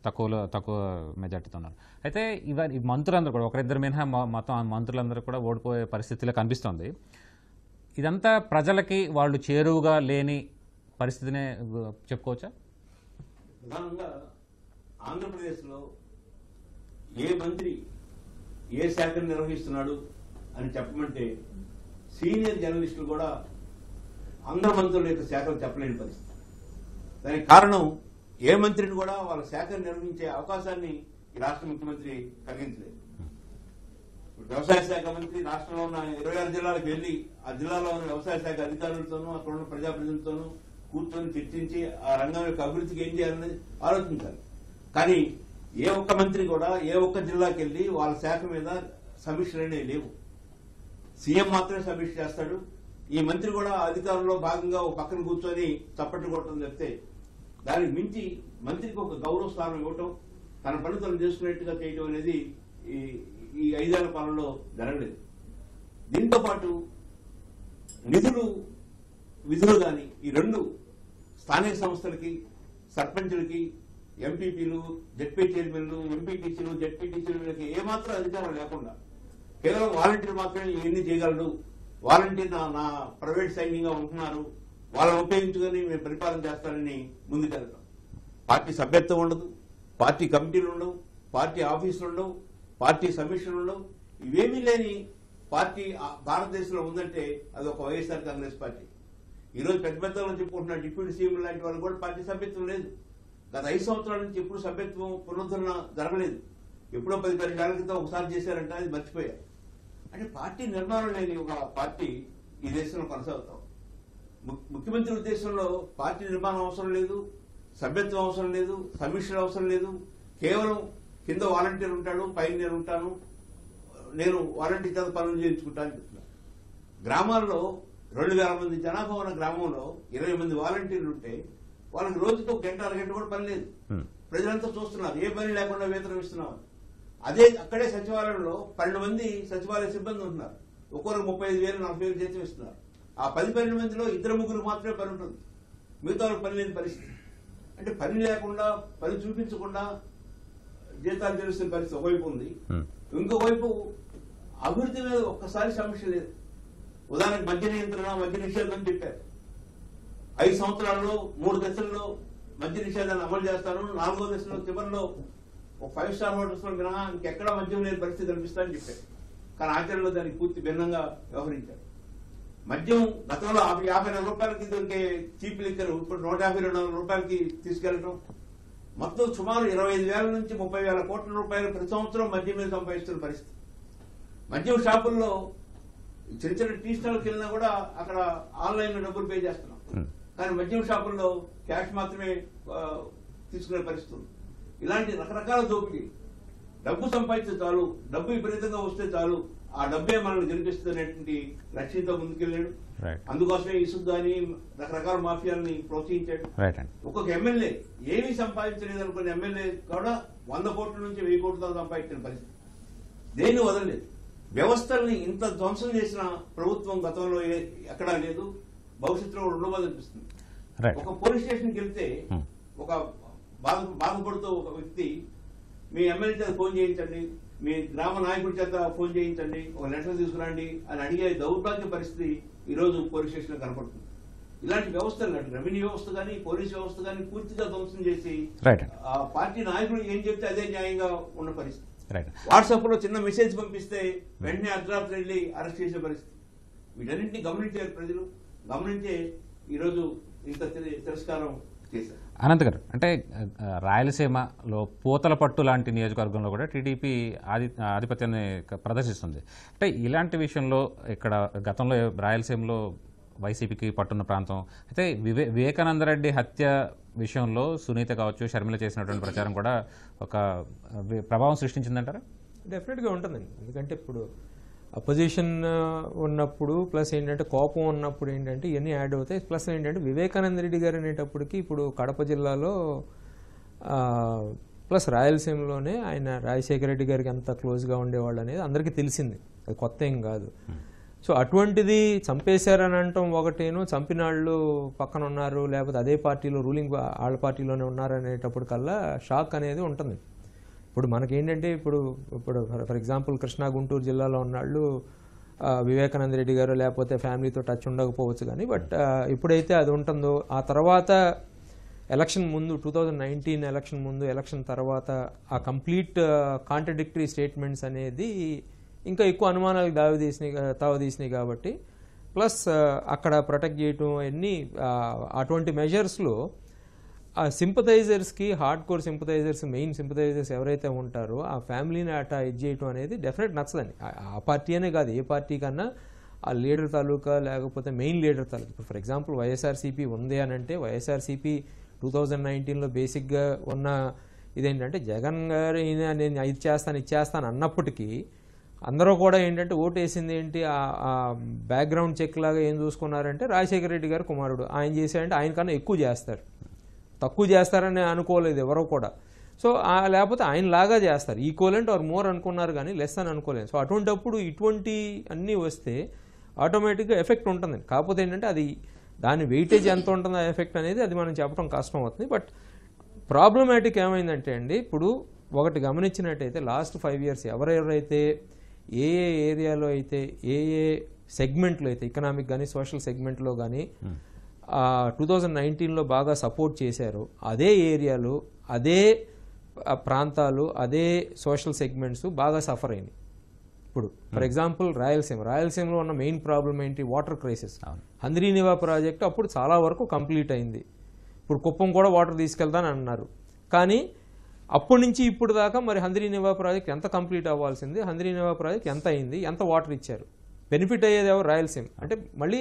తక్కువ మెజార్టీతో ఉన్నారు. అయితే ఈ మంత్రులందరూ కూడా ఒకరిద్దరు మినహా మొత్తం మంత్రులందరూ కూడా ఓడిపోయే పరిస్థితిలో కనిపిస్తోంది. ఇదంతా ప్రజలకి వాళ్ళు చేరువుగా లేని పరిస్థితినే చెప్పుకోవచ్చా? ప్రధానంగా ఆంధ్రప్రదేశ్లో ఏ మంత్రి ఏ శాఖను నిర్వహిస్తున్నాడు అని చెప్పమంటే సీనియర్ జర్నలిస్టులు కూడా అందరు మంత్రుల యొక్క శాఖలు చెప్పలేని పరిస్థితి. దానికి కారణం ఏ మంత్రిని కూడా వాళ్ళ శాఖను నిర్వహించే అవకాశాన్ని ఈ రాష్ట్ర ముఖ్యమంత్రి కలిగించలేదు. వ్యవసాయ శాఖ మంత్రి రాష్ట్రంలో ఉన్న 26 జిల్లాలకు వెళ్లి ఆ జిల్లాలో ఉన్న వ్యవసాయ శాఖ అధికారులతోనూ అక్కడ ఉన్న ప్రజాప్రతినిధులతోనూ కూర్చొని చర్చించి ఆ రంగం యొక్క అభివృద్ధికి ఏం చేయాలని ఆలోచించాలి. కానీ ఏ ఒక్క మంత్రి కూడా ఏ ఒక్క జిల్లాకి వెళ్లి వాళ్ళ శాఖ మీద సమీక్షలనే లేవు. సీఎం మాత్రమే సమీక్ష చేస్తాడు. ఈ మంత్రి కూడా అధికారంలో భాగంగా ఒక పక్కన కూర్చొని చప్పట్లు కొట్టడం చెప్తే దానికి మించి మంత్రికి ఒక గౌరవ స్థానం ఇవ్వటం, తన పని తను చేసుకునేట్టుగా చేయటం అనేది ఈ 5 ఏళ్ల పాలనలో జరగలేదు. దీంతో పాటు విధులు కానీ ఈ 2 స్థానిక సంస్థలకి, సర్పంచులకి, ఎంపీపీలు, జెడ్పీ చైర్మన్లు, ఎంపీటీసీలు, జెడ్పీటీసీలు వీళ్ళకి ఏమాత్రం అధికారం లేకుండా కేవలం వాలంటీర్ మాత్రమే ఇవన్నీ చేయగలడు, వాలంటీర్ నా ప్రైవేట్ సైన్యంగా ఉంటున్నారు, వాళ్ళని ఉపయోగించుకొని మేము పరిపాలన చేస్తానని ముందుకెళ్తాం. పార్టీ సభ్యత్వం ఉండదు, పార్టీ కమిటీలు ఉండవు, పార్టీ ఆఫీసులు ఉండవు, పార్టీ సమీక్షలు ఉండవు. ఇవేమీ లేని పార్టీ భారతదేశంలో ఉందంటే అది ఒక వైఎస్ఆర్ కాంగ్రెస్ పార్టీ. ఈరోజు పెద్ద పెద్దలను చెప్పుకుంటున్న డిప్యూటీ సీఎం లాంటి వాళ్ళు కూడా పార్టీ సభ్యత్వం లేదు. గత 5 సంవత్సరాల నుంచి ఎప్పుడు సభ్యత్వం పునరుద్ధరణ జరగలేదు. ఎప్పుడో 10-12 ఏళ్ల క్రితం ఒకసారి చేశారంటే అది మర్చిపోయారు. అంటే పార్టీ నిర్మాణం లేని ఒక పార్టీ ఈ దేశంలో కొనసాగుతాం. ముఖ్యమంత్రి ఉద్దేశంలో పార్టీ నిర్మాణం అవసరం లేదు, సభ్యత్వం అవసరం లేదు, సమీక్షలు అవసరం లేదు. కేవలం కింద వాలంటీర్ ఉంటాడు, పైన నేను ఉంటాను, నేను వాలంటీర్ చేత పనులు చేయించుకుంటాను చెప్తున్నాను. గ్రామాల్లో 2,000 మంది జనాభా ఉన్న గ్రామంలో 20 మంది వాలంటీర్లు ఉంటే వాళ్ళకి రోజుకి 1 గంట 2 గంట కూడా పని లేదు. ప్రజలంతా చూస్తున్నారు ఏ పని లేకుండా వేతనం ఇస్తున్నాం. అదే అక్కడే సచివాలయంలో 12 మంది సచివాలయ సిబ్బంది ఉంటున్నారు. ఒక్కొక్కరు 35,000 40,000 జీతం ఇస్తున్నారు. ఆ 10-12 మందిలో 2-3 మాత్రమే పని ఉంటుంది, మిగతా వాళ్ళకి పని లేని పరిస్థితి. అంటే పని లేకుండా పని చూపించకుండా జీతాలు తెలుస్తున్న పరిస్థితి ఒకవైపు ఉంది. ఇంకోవైపు అభివృద్ధి మీద ఒక్కసారి సమస్య లేదు. ఉదాహరణకు మద్య నియంత్రణ, మద్య నిషేధం చెప్పారు. 5 సంవత్సరాల్లో 3 దశల్లో మద్య నిషేధాన్ని అమలు చేస్తాను, 4వ దశలో చివరిలో ఒక 5 స్టార్ హోటల్స్ లో మినహా ఇంకెక్కడా మద్యం లేని పరిస్థితి కనిపిస్తానని చెప్పారు. కానీ ఆచరణలో దానికి పూర్తి భిన్నంగా వ్యవహరించారు. మద్యం గతంలో 50 రూపాయలకి దొరికే చీప్ లిక్కర్ ఇప్పుడు 150-200 రూపాయలకి తీసుకెళ్లడం, మొత్తం సుమారు 25,000 నుంచి 30,000 కోట్ల రూపాయలు ప్రతి సంవత్సరం మద్యం మీద సంపాదిస్తున్న పరిస్థితి. మద్యం షాపుల్లో చిన్న చిన్న టీ స్టాల్కి వెళ్ళినా కూడా అక్కడ ఆన్లైన్ లో డబ్బులు పే చేస్తున్నాం. కానీ మద్యం షాపుల్లో క్యాష్ మాత్రమే తీసుకునే పరిస్థితి ఉంది. ఇలాంటి రకరకాల దోపిడీ. డబ్బు సంపాదిస్తే చాలు, డబ్బు విపరీతంగా వస్తే చాలు, ఆ డబ్బే మనల్ని గెలిపిస్తున్నటువంటి లక్ష్యంతో ముందుకెళ్ళాడు. అందుకోసమే ఇసుక్ అని రకరకాల మాఫియాలని ప్రోత్సహించాడు. ఒక్కొక్క ఎమ్మెల్యే ఏమీ సంపాదించలేదు అనుకున్న ఎమ్మెల్యే కూడా 100 కోట్ల నుంచి 1000 కోట్లతో సంపాదించిన పరిస్థితి. దేన్ని వదలలేదు. వ్యవస్థల్ని ఇంత ధ్వంసం చేసిన ప్రభుత్వం గతంలో ఎక్కడా లేదు, భవిష్యత్తులో ఉండబోదనిపిస్తుంది. ఒక పోలీస్ స్టేషన్కి వెళ్తే ఒక బాధపడుతూ ఒక వ్యక్తి మీ ఎమ్మెల్యే చేత ఫోన్ చేయించండి, మీ గ్రామ నాయకుడి చేత ఫోన్ చేయించండి, ఒక లెటర్ తీసుకురండి అని అడిగే దౌర్భాగ్య పరిస్థితి ఈ రోజు పోలీస్ స్టేషన్ లో కనపడుతుంది. ఇలాంటి వ్యవస్థలు అంటే రెవెన్యూ వ్యవస్థ కానీ పోలీస్ వ్యవస్థ కానీ పూర్తిగా ధ్వంసం చేసి ఆ పార్టీ నాయకుడు ఏం చెప్తే అదే న్యాయంగా ఉన్న పరిస్థితి. వాట్సాప్ లో చిన్న మెసేజ్ పంపిస్తే వెంటనే అర్ధరాత్రి వెళ్లి అరెస్ట్ చేసే పరిస్థితి. వీటన్నింటినీ గమనించారు ప్రజలు. గమనించే ఈరోజు ఇంత తిరస్కారం చేశారు. అనంత్ గారు, అంటే రాయలసీమలో పూతలపట్టు లాంటి నియోజకవర్గంలో కూడా టీడీపీ ఆధిపత్యాన్ని ప్రదర్శిస్తుంది. అంటే ఇలాంటి విషయంలో ఇక్కడ గతంలో రాయలసీమలో వైసీపీకి పట్టున్న ప్రాంతం అయితే వివేకానందరెడ్డి హత్య విషయంలో సునీత కావచ్చు, షర్మిల చేసినటువంటి ప్రచారం కూడా ఒక ప్రభావం సృష్టించిందంటారా? డెఫినెట్గా ఉంటుందండి. ఎందుకంటే ఇప్పుడు అపోజిషన్ ఉన్నప్పుడు ప్లస్ ఏంటంటే కోపం ఉన్నప్పుడు ఏంటంటే ఇవన్నీ యాడ్ అవుతాయి. ప్లస్ ఏంటంటే వివేకానంద రెడ్డి గారు అనేటప్పటికి ఇప్పుడు కడప జిల్లాలో ప్లస్ రాయలసీమలోనే ఆయన రాజశేఖర రెడ్డి గారికి ఎంత క్లోజ్గా ఉండేవాళ్ళు అనేది అందరికీ తెలిసింది, అది కొత్త ఏం కాదు. సో అటువంటిది చంపేశారని అంటాం ఒకటేను, చంపిన వాళ్ళు పక్కన ఉన్నారు లేకపోతే అదే పార్టీలో రూలింగ్ వాళ్ళ పార్టీలోనే ఉన్నారు అనేటప్పటికల్లా షాక్ అనేది ఉంటుంది. ఇప్పుడు మనకేంటంటే ఇప్పుడు ఫర్ ఎగ్జాంపుల్ కృష్ణా గుంటూరు జిల్లాలో ఉన్నాళ్ళు వివేకానంద రెడ్డి గారు లేకపోతే ఫ్యామిలీతో టచ్ ఉండకపోవచ్చు కానీ బట్ ఎప్పుడైతే అది ఉంటుందో ఆ తర్వాత ఎలక్షన్ ముందు 2019 ఎలక్షన్ ముందు ఎలక్షన్ తర్వాత ఆ కంప్లీట్ కాంట్రడిక్టరీ స్టేట్మెంట్స్ అనేది ఇంకా ఎక్కువ అనుమానాలకు తావదీసినాయి కాబట్టి ప్లస్ అక్కడ ప్రొటెక్ట్ చేయటం అన్నీ అటువంటి మెజర్స్లో ఆ సింపథైజర్స్కి hard core sympathisers main sympathisers ఎవరైతే ఉంటారో ఆ ఫ్యామిలీని అటా ఇది చేయటం అనేది డెఫినెట్ నచ్చదండి. ఆ పార్టీ అనే కాదు ఏ పార్టీ కన్నా ఆ లీడర్ తాలూకా లేకపోతే మెయిన్ లీడర్ తాలూకా. ఇప్పుడు ఫర్ ఎగ్జాంపుల్ వైఎస్ఆర్సీపీ ఉంది అని అంటే వైఎస్ఆర్సీపీ 2019లో బేసిక్గా ఉన్న ఇదేంటంటే జగన్ గారు నేను ఇది చేస్తాను అన్నప్పటికీ అందరూ కూడా ఏంటంటే ఓటు వేసింది ఏంటి ఆ బ్యాక్గ్రౌండ్ చెక్ లాగా ఏం చూసుకున్నారంటే రాజశేఖర రెడ్డి గారు కుమారుడు ఆయన చేశారంటే ఆయన కన్నా ఎక్కువ చేస్తారు, తక్కువ చేస్తారని అనుకోలేదు ఎవరో కూడా. సో లేకపోతే ఆయన లాగా చేస్తారు, ఈక్వలెంట్ ఆర్ మోర్ అనుకున్నారు కానీ లెస్ అని అనుకోలేదు. సో అటువంటిప్పుడు ఇటువంటి అన్నీ వస్తే ఆటోమేటిక్గా ఎఫెక్ట్ ఉంటుంది. కాకపోతే ఏంటంటే అది దాని వెయిటేజ్ ఎంత ఉంటుందో ఎఫెక్ట్ అనేది అది మనం చెప్పడం కష్టం అవుతుంది. బట్ ప్రాబ్లమాటిక్ ఏమైందంటే అండి ఇప్పుడు ఒకటి గమనించినట్టయితే లాస్ట్ 5 years ఎవరెవరైతే ఏ ఏరియాలో అయితే ఏ సెగ్మెంట్లో అయితే ఎకనామిక్ కానీ సోషల్ సెగ్మెంట్లో కానీ 2019లో బాగా సపోర్ట్ చేశారు అదే ఏరియాలు అదే ప్రాంతాలు అదే సోషల్ సెగ్మెంట్స్ బాగా సఫర్ అయినాయి. ఇప్పుడు ఫర్ ఎగ్జాంపుల్ రాయలసీమలో ఉన్న మెయిన్ ప్రాబ్లం ఏంటి? Water crisis. హంద్రీనివా ప్రాజెక్టు అప్పుడు చాలా వరకు కంప్లీట్ అయింది. ఇప్పుడు కుప్పం కూడా వాటర్ తీసుకెళ్తానని అన్నారు. కానీ అప్పటి నుంచి ఇప్పుడు దాకా మరి హంద్రీనివా ప్రాజెక్ట్ ఎంత కంప్లీట్ అవ్వాల్సింది, హంద్రీనివా ప్రాజెక్ట్ ఎంత అయింది, ఎంత వాటర్ ఇచ్చారు, బెనిఫిట్ అయ్యేది ఎవరు? రాయలసీమ. అంటే మళ్ళీ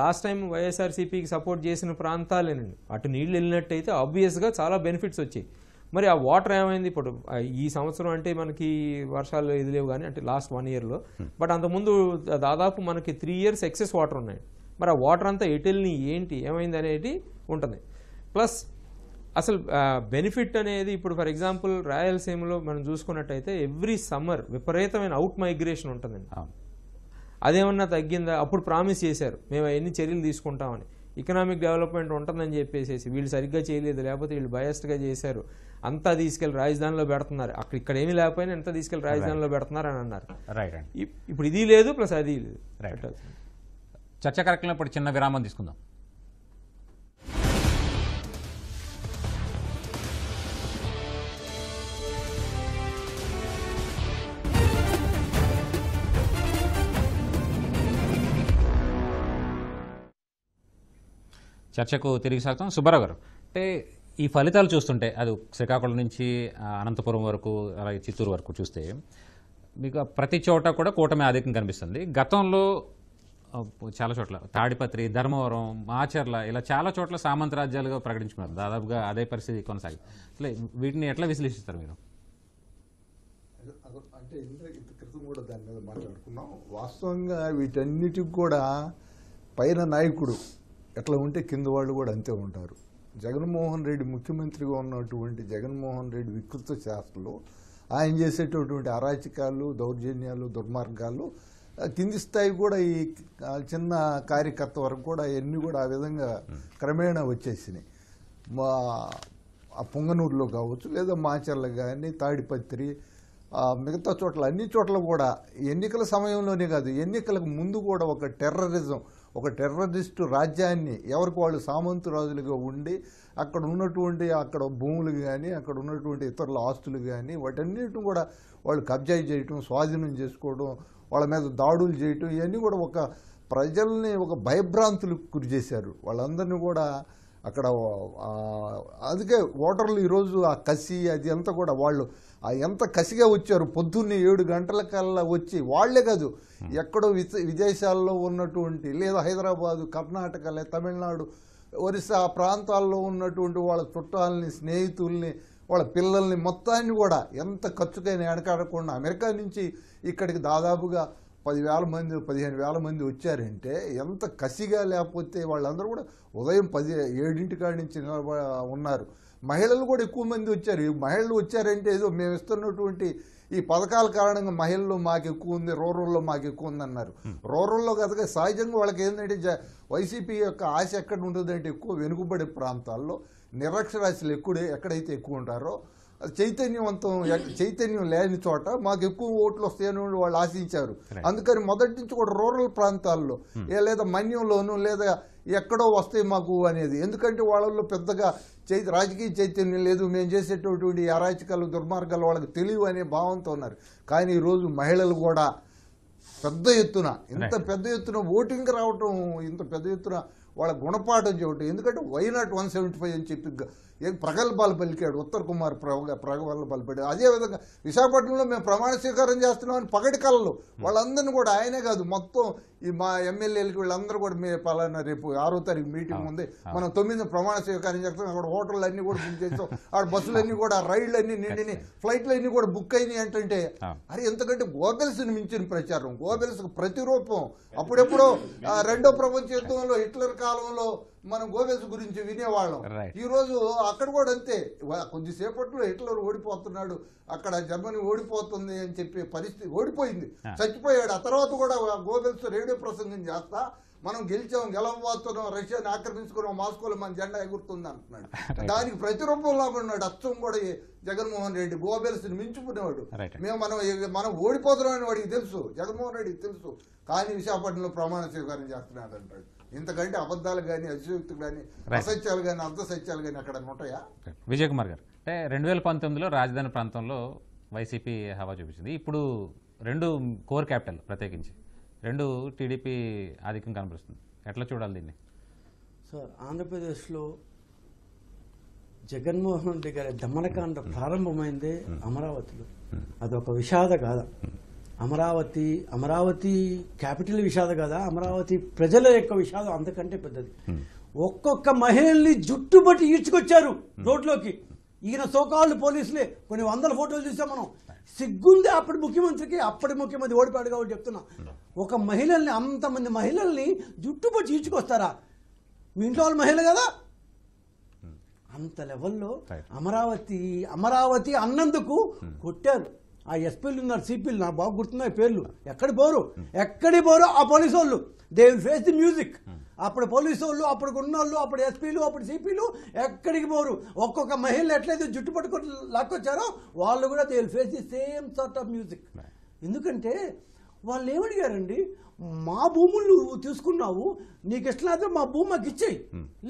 లాస్ట్ టైం వైఎస్ఆర్సీపీకి సపోర్ట్ చేసిన ప్రాంతాలేనండి అటు నీళ్ళు వెళ్ళినట్టయితే ఆబ్వియస్గా చాలా బెనిఫిట్స్ వచ్చాయి. మరి ఆ వాటర్ ఏమైంది? ఇప్పుడు ఈ సంవత్సరం అంటే మనకి వర్షాలు ఇది లేవు కానీ అంటే లాస్ట్ 1 yearలో, బట్ అంతకుముందు దాదాపు మనకి 3 years ఎక్సెస్ వాటర్ ఉన్నాయి. మరి ఆ వాటర్ అంతా ఎటెల్ని ఏంటి ఏమైంది అనేది ఉంటుంది. ప్లస్ అసలు బెనిఫిట్ అనేది ఇప్పుడు ఫర్ ఎగ్జాంపుల్ రాయలసీమలో మనం చూసుకున్నట్టయితే ఎవ్రీ సమ్మర్ విపరీతమైన అవుట్ మైగ్రేషన్ ఉంటుందండి. అదేమన్నా తగ్గిందా? అప్పుడు ప్రామిస్ చేశారు మేము ఎన్ని చర్యలు తీసుకుంటామని, ఎకనామిక్ డెవలప్మెంట్ ఉంటుందని చెప్పేసి వీళ్ళు సరిగ్గా చేయలేదు, లేకపోతే వీళ్ళు బయస్డ్గా చేశారు, అంతా తీసుకెళ్లి రాజధానిలో పెడుతున్నారు, ఇక్కడ ఏమీ లేకపోయినా ఎంత తీసుకెళ్లి రాజధానిలో పెడుతున్నారు అని అన్నారు. ఇప్పుడు ఇది లేదు ప్లస్ అది లేదు. చర్చా కార్యక్రమంలో ఇప్పుడు చిన్న విరామం తీసుకుందాం. చర్చకు తిరిగి సాగుతాం. సుబ్బారావు గారు, అంటే ఈ ఫలితాలు చూస్తుంటే అది శ్రీకాకుళం నుంచి అనంతపురం వరకు అలాగే చిత్తూరు వరకు చూస్తే మీకు ప్రతి చోట కూడా కూటమి ఆధిక్యం కనిపిస్తుంది. గతంలో చాలా చోట్ల తాడిపత్రి, ధర్మవరం, మాచర్ల ఇలా చాలా చోట్ల సామంతరాజ్యాలుగా ప్రకటించుకున్నారు. దాదాపుగా అదే పరిస్థితి కొనసాగి అసలు వీటిని ఎట్లా విశ్లేషిస్తారు మీరు? అంటే ఇంత క్రితం కూడా దాని మీద మాట్లాడుకున్నాం. వాస్తవంగా వీటన్నిటికి కూడా పైన నాయకుడు ఎట్లా ఉంటే కింద వాళ్ళు కూడా అంతే ఉంటారు. జగన్మోహన్ రెడ్డి ముఖ్యమంత్రిగా ఉన్నటువంటి జగన్మోహన్ రెడ్డి వికృత శాస్త్రంలో ఆయన చేసేటటువంటి అరాచకాలు, దౌర్జన్యాలు, దుర్మార్గాలు కింది స్థాయి కూడా ఈ చిన్న కార్యకర్త వరకు కూడా అవన్నీ కూడా ఆ విధంగా క్రమేణా వచ్చేసినాయి. ఆ పొంగనూరులో కావచ్చు, లేదా మాచర్ల కానీ, తాడిపత్రి, మిగతా చోట్ల అన్ని చోట్ల కూడా ఎన్నికల సమయంలోనే కాదు, ఎన్నికలకు ముందు కూడా ఒక టెర్రరిజం, ఒక టెర్రరిస్టు రాజ్యాన్ని ఎవరికి వాళ్ళు సామంతరాజులుగా ఉండి అక్కడ ఉన్నటువంటి అక్కడ భూములు కానీ, అక్కడ ఉన్నటువంటి ఇతరుల ఆస్తులు కానీ వాటన్నిటిని కూడా వాళ్ళు కబ్జా చేయటం, స్వాధీనం చేసుకోవడం, వాళ్ళ మీద దాడులు చేయటం, ఇవన్నీ కూడా ఒక ప్రజల్ని ఒక భయభ్రాంతులకు గురి చేశారు. వాళ్ళందరినీ కూడా అక్కడ అందుకే ఓటర్లు ఈరోజు ఆ కసి అది అంతా కూడా వాళ్ళు ఎంత కసిగా వచ్చారు. పొద్దున్నే 7 గంటలకల్లా వచ్చి వాళ్లే కాదు, ఎక్కడో విదేశాల్లో ఉన్నటువంటి లేదా హైదరాబాదు, కర్ణాటక, లేదా తమిళనాడు, ఒరిస్సా ప్రాంతాల్లో ఉన్నటువంటి వాళ్ళ చుట్టాలని, స్నేహితుల్ని, వాళ్ళ పిల్లల్ని మొత్తాన్ని కూడా ఎంత ఖర్చుకైనా వెనకాడకుండా అమెరికా నుంచి ఇక్కడికి దాదాపుగా 10,000 మంది 15,000 మంది వచ్చారంటే ఎంత కసిగా, లేకపోతే వాళ్ళందరూ కూడా ఉదయం 7 కాడి నుంచి ఉన్నారు. మహిళలు కూడా ఎక్కువ మంది వచ్చారు. మహిళలు వచ్చారంటే ఏదో మేము ఇస్తున్నటువంటి ఈ పథకాల కారణంగా మహిళల్లో మాకు ఎక్కువ ఉంది, రూరల్లో మాకు ఎక్కువ ఉంది అన్నారు. రూరల్లో కనుక సహజంగా వాళ్ళకి ఏంటంటే వైసీపీ యొక్క ఆశ ఎక్కడ ఉంటుందంటే ఎక్కువ వెనుకబడే ప్రాంతాల్లో నిరక్షరాస్యులు ఎక్కడైతే ఎక్కువ ఉంటారో చైతన్యం లేని చోట మాకు ఎక్కువ ఓట్లు వస్తాయని వాళ్ళు ఆశించారు. అందుకని మొదటి నుంచి కూడా రూరల్ ప్రాంతాల్లో లేదా మన్యంలోనూ లేదా ఎక్కడో వస్తాయి మాకు అనేది. ఎందుకంటే వాళ్ళల్లో పెద్దగా రాజకీయ చైతన్యం లేదు, మేము చేసేటటువంటి అరాచకాలు, దుర్మార్గాలు వాళ్ళకి తెలియవు అనే భావంతో ఉన్నారు. కానీ ఈరోజు మహిళలు కూడా పెద్ద ఎత్తున ఇంత పెద్ద ఎత్తున ఓటింగ్ రావటం, ఇంత పెద్ద ఎత్తున వాళ్ళ గుణపాఠం చేయటం. ఎందుకంటే వైనాట్ 175 అని చెప్పి ప్రగల్భాలు పలికాడు ఉత్తర్ కుమార్, ప్రగల్భాలు పలిపాడు. అదేవిధంగా విశాఖపట్నంలో మేము ప్రమాణ స్వీకారం చేస్తున్నామని పగటి కళలు వాళ్ళందరినీ కూడా ఆయనే కాదు మొత్తం ఈ మా ఎమ్మెల్యేలకి వీళ్ళందరూ కూడా మేము పలానా రేపు 6వ తారీఖు మీటింగ్ ఉంది, మనం 9 ప్రమాణ స్వీకారం చేస్తాం, అక్కడ హోటళ్ళు అన్నీ కూడా బుక్ చేస్తాం, అక్కడ బస్సులన్నీ కూడా రైళ్లు అన్నీ నిండిని, ఫ్లైట్లు అన్నీ కూడా బుక్ అయినాయి ఏంటంటే అరే ఎందుకంటే గోబెల్స్ని మించిన ప్రచారం, గోబెల్స్ ప్రతిరూపం. అప్పుడెప్పుడో 2వ ప్రపంచ యుద్ధంలో హిట్లర్ కాలంలో మనం గోబెల్స్ గురించి వినేవాళ్ళం. ఈ రోజు అక్కడ కూడా అంతే, కొద్దిసేపట్లో హిట్లర్ ఓడిపోతున్నాడు, అక్కడ జర్మనీ ఓడిపోతుంది అని చెప్పే పరిస్థితి, ఓడిపోయింది, చచ్చిపోయాడు. ఆ తర్వాత కూడా గోబెల్స్ రేడియో ప్రసంగం చేస్తా మనం గెలవబోతున్నాం, రష్యాని ఆక్రమించుకున్నాం, మాస్కోలో మన జెండా ఎగురుతుంది అంటున్నాడు. దానికి ప్రతిరూపంలో ఉన్నాడు అచ్చం కూడా జగన్మోహన్ రెడ్డి. గోబెల్స్ మించుకునేవాడు. మనం ఓడిపోతున్నామని వాడికి తెలుసు, జగన్మోహన్ రెడ్డికి తెలుసు, కానీ విశాఖపట్నంలో ప్రమాణ స్వీకారం చేస్తున్నాడు అంటాడు. ఇంతకంటే అబద్ధాలు కానీ, అతిశయోక్తులు కానీ, అసత్యాలు కానీ, అర్ధసత్యాలు కానీ అక్కడ ఉంటాయా? విజయ్ కుమార్ గారు, అంటే 2019లో రాజధాని ప్రాంతంలో వైసీపీ హవా చూపించింది. ఇప్పుడు 2 కోర్ క్యాపిటల్ ప్రత్యేకించి 2 టీడీపీ ఆధిక్యం కనబరుస్తుంది. ఎట్లా చూడాలి దీన్ని? సార్, ఆంధ్రప్రదేశ్లో జగన్మోహన్ రెడ్డి గారి దమనకాండ ప్రారంభమైందే అమరావతిలో. అదొక విషాద గాథ. అమరావతి క్యాపిటల్ విషాద కదా, అమరావతి ప్రజల యొక్క విషాదం అంతకంటే పెద్దది. ఒక్కొక్క మహిళల్ని జుట్టుబట్టి ఈడ్చుకొచ్చారు రోడ్లోకి. ఈయన సోకాళ్ళు పోలీసులే కొన్ని 100 ఫోటోలు చూసాం మనం. సిగ్గుంది అప్పటి ముఖ్యమంత్రికి. అప్పటి ముఖ్యమంత్రి ఓడిపాడు కాబట్టి చెప్తున్నా, ఒక మహిళల్ని, అంతమంది మహిళల్ని జుట్టుపట్టి ఈడ్చుకొస్తారా? మీ ఇంట్లో వాళ్ళ మహిళ కదా. అంత లెవెల్లో అమరావతి అన్నందుకు కొట్టారు. ఆ ఎస్పీలు ఉన్నారు, సిపిలు, నాకు బాగా గుర్తున్నాయి పేర్లు. ఎక్కడి పోరు ఆ పోలీసు వాళ్ళు. They will face the music. అప్పుడు పోలీసు వాళ్ళు, అప్పుడు ఉన్నోళ్ళు, అప్పుడు ఎస్పీలు, అప్పుడు సిపిలు ఎక్కడికి పోరు. ఒక్కొక్క మహిళలు ఎట్లయితే జుట్టు పట్టుకొని లాక్కొచ్చారో వాళ్ళు కూడా they will face the same sort of music. ఎందుకంటే వాళ్ళు ఏమడిగారండి, మా భూములు నువ్వు తీసుకున్నావు, నీకు ఇష్టం అయితే మా భూమి మాకు ఇచ్చేయి,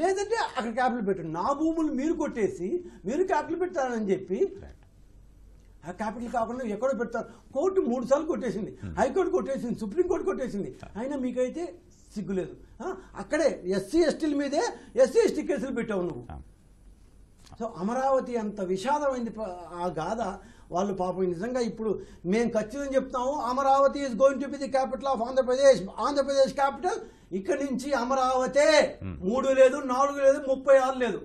లేదంటే అక్కడ క్యాపిటల్ పెట్టండి. నా భూములు మీరు కొట్టేసి మీరు క్యాపిటల్ పెట్టారని చెప్పి ఆ క్యాపిటల్ కాకుండా ఎక్కడో పెడతారు. కోర్టు 3 సార్లు కొట్టేసింది, హైకోర్టు కొట్టేసింది, సుప్రీంకోర్టు కొట్టేసింది. అయినా మీకైతే సిగ్గులేదు. అక్కడే ఎస్సీ ఎస్టీల మీదే ఎస్సీ ఎస్టీ కేసులు పెట్టావు నువ్వు. సో అమరావతి అంత విషాదమైంది ఆ గాథ. వాళ్ళు పాపం నిజంగా ఇప్పుడు మేము ఖచ్చితంగా చెప్తాము, Amaravati is going to be the capital of Andhra Pradesh capital. ఇక్కడి నుంచి అమరావతే 3 లేదు, 4 లేదు, 36 లేదు,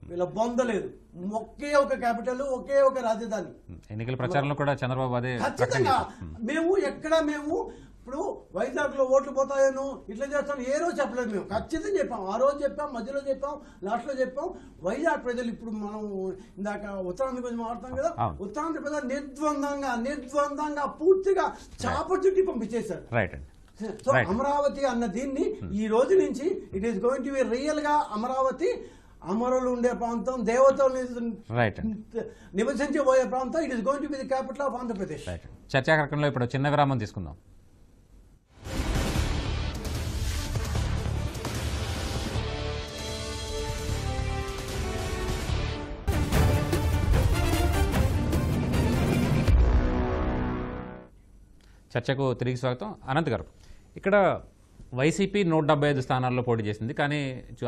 వీళ్ళ బొంద లేదు. ఒకే ఒక క్యాపిటల్, ఒకే ఒక రాజధాని. ఎన్నికల ప్రచారంలో కూడా చంద్రబాబు అదే ఖచ్చితంగా. మేము ఇప్పుడు వైజాగ్ లో ఓట్లు పోతాయనో ఇట్లా చేస్తాను ఏ రోజు చెప్పలేదు. మేము ఖచ్చితంగా చెప్పాం. ఆ రోజు చెప్పాం, మధ్యలో చెప్పాం, లాస్ట్ లో చెప్పాం. వైజాగ్ ప్రజలు ఇప్పుడు మనం ఇందాక ఉత్తరాంధ్ర గురించి మాట్లాడతాం కదా, ఉత్తరాంధ్ర ప్రజలు నిర్ద్వందంగా పూర్తిగా చాప చుట్టి పంపించేశారు. సో అమరావతి అన్న దీన్ని ఈ రోజు నుంచి it is going to be real గా అమరావతి. అమరులు ఉండే ప్రాంతం, దేవతలు నివసించబోయే ప్రాంతం. It is going to be the capital of Andhra Pradesh. చర్చా కార్యక్రమంలో ఇప్పుడు చిన్న విరామం తీసుకుందాం. చర్చకు తిరిగి స్వాగతం. అనంత్ గారు, ఇక్కడ వైసీపీ 175 స్థానాల్లో పోటీ చేసింది, కానీ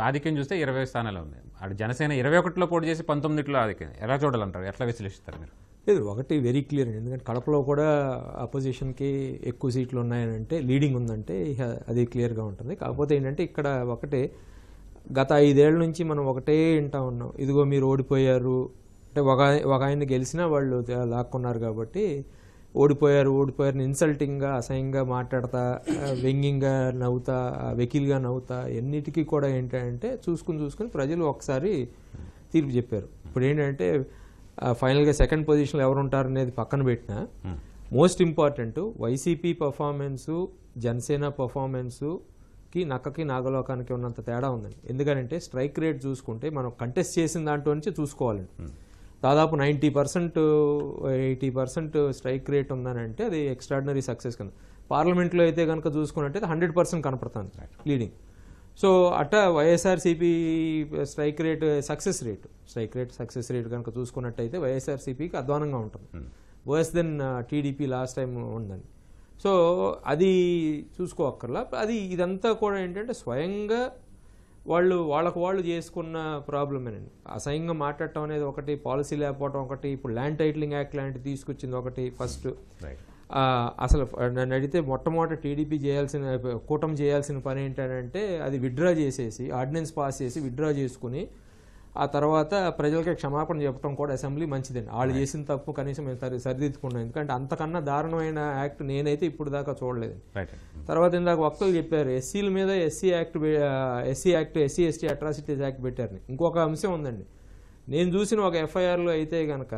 ఆధిక్యం చూస్తే 20 స్థానాలు ఉన్నాయి. అటు జనసేన 21లో పోటీ చేసి 19లో ఆధిక్యం. ఎలా చూడాలంటారు, ఎట్లా విశ్లేషిస్తారు మీరు? లేదు, ఒకటి వెరీ క్లియర్. ఎందుకంటే కడపలో కూడా అపోజిషన్కి ఎక్కువ సీట్లు ఉన్నాయనంటే, లీడింగ్ ఉందంటే అది క్లియర్గా ఉంటుంది. కాకపోతే ఏంటంటే ఇక్కడ ఒకటే, గత 5 ఏళ్ల నుంచి మనం ఒకటే వింటా ఉన్నాం, ఇదిగో మీరు ఓడిపోయారు అంటే ఒక ఆయన గెలిచినా వాళ్ళు లాక్కున్నారు కాబట్టి ఓడిపోయారు ఇన్సల్టింగ్గా, అసహ్యంగా మాట్లాడతా, వ్యంగ్యంగా నవ్వుతా, వెకిల్గా నవ్వుతా, ఎన్నిటికీ కూడా ఏంటంటే చూసుకుని ప్రజలు ఒకసారి తీర్పు చెప్పారు. ఇప్పుడు ఏంటంటే ఫైనల్గా సెకండ్ పొజిషన్లో ఎవరు ఉంటారనేది పక్కన పెట్టినా, most important YCP performance Janasena పర్ఫార్మెన్సుకి నక్కకి నాగలోకానికి ఉన్నంత తేడా ఉందండి. ఎందుకంటే స్ట్రైక్ రేట్ చూసుకుంటే మనం కంటెస్ట్ చేసిన దాంట్లో నుంచి చూసుకోవాలండి. దాదాపు 90%, 80% స్ట్రైక్ రేట్ ఉందనంటే అది ఎక్స్ట్రాడినరీ సక్సెస్ కింద. పార్లమెంట్లో అయితే కనుక చూసుకున్నట్టయితే 100% కనపడుతుంది లీడింగ్. సో అట్టా YSRCP strike rate success rate కనుక చూసుకున్నట్టయితే వైఎస్ఆర్సీపీకి అధ్వానంగా ఉంటుంది, worse than TDP last time ఉందని. సో అది చూసుకోక్కర్లా. అది ఇదంతా కూడా ఏంటంటే స్వయంగా వాళ్ళకు చేసుకున్న ప్రాబ్లమేనండి. అసహ్యంగా మాట్లాడటం అనేది ఒకటి, పాలసీ లేకపోవడం ఒకటి, ఇప్పుడు ల్యాండ్ టైటిలింగ్ యాక్ట్ లాంటివి తీసుకొచ్చింది ఒకటి. ఫస్ట్ అసలు నన్ను అడిగితే మొట్టమొదటి టీడీపీ కూటమి చేయాల్సిన పని ఏంటంటే అది విత్డ్రా చేసేసి, ఆర్డినెన్స్ పాస్ చేసి విత్డ్రా చేసుకుని ఆ తర్వాత ప్రజలకి క్షమాపణ చెప్పడం కూడా అసెంబ్లీ మంచిదండి. వాళ్ళు చేసిన తప్పు కనీసం మేము సరిదిద్దుకున్నాం. ఎందుకంటే అంతకన్నా దారుణమైన యాక్ట్ నేనైతే ఇప్పుడు దాకా చూడలేదు. తర్వాత ఇందాక వక్తలు చెప్పారు, ఎస్సీల మీద ఎస్సీ ఎస్టీ అట్రాసిటీస్ యాక్ట్ పెట్టారని. ఇంకొక అంశం ఉందండి, నేను చూసిన ఒక ఎఫ్ఐఆర్లో అయితే కనుక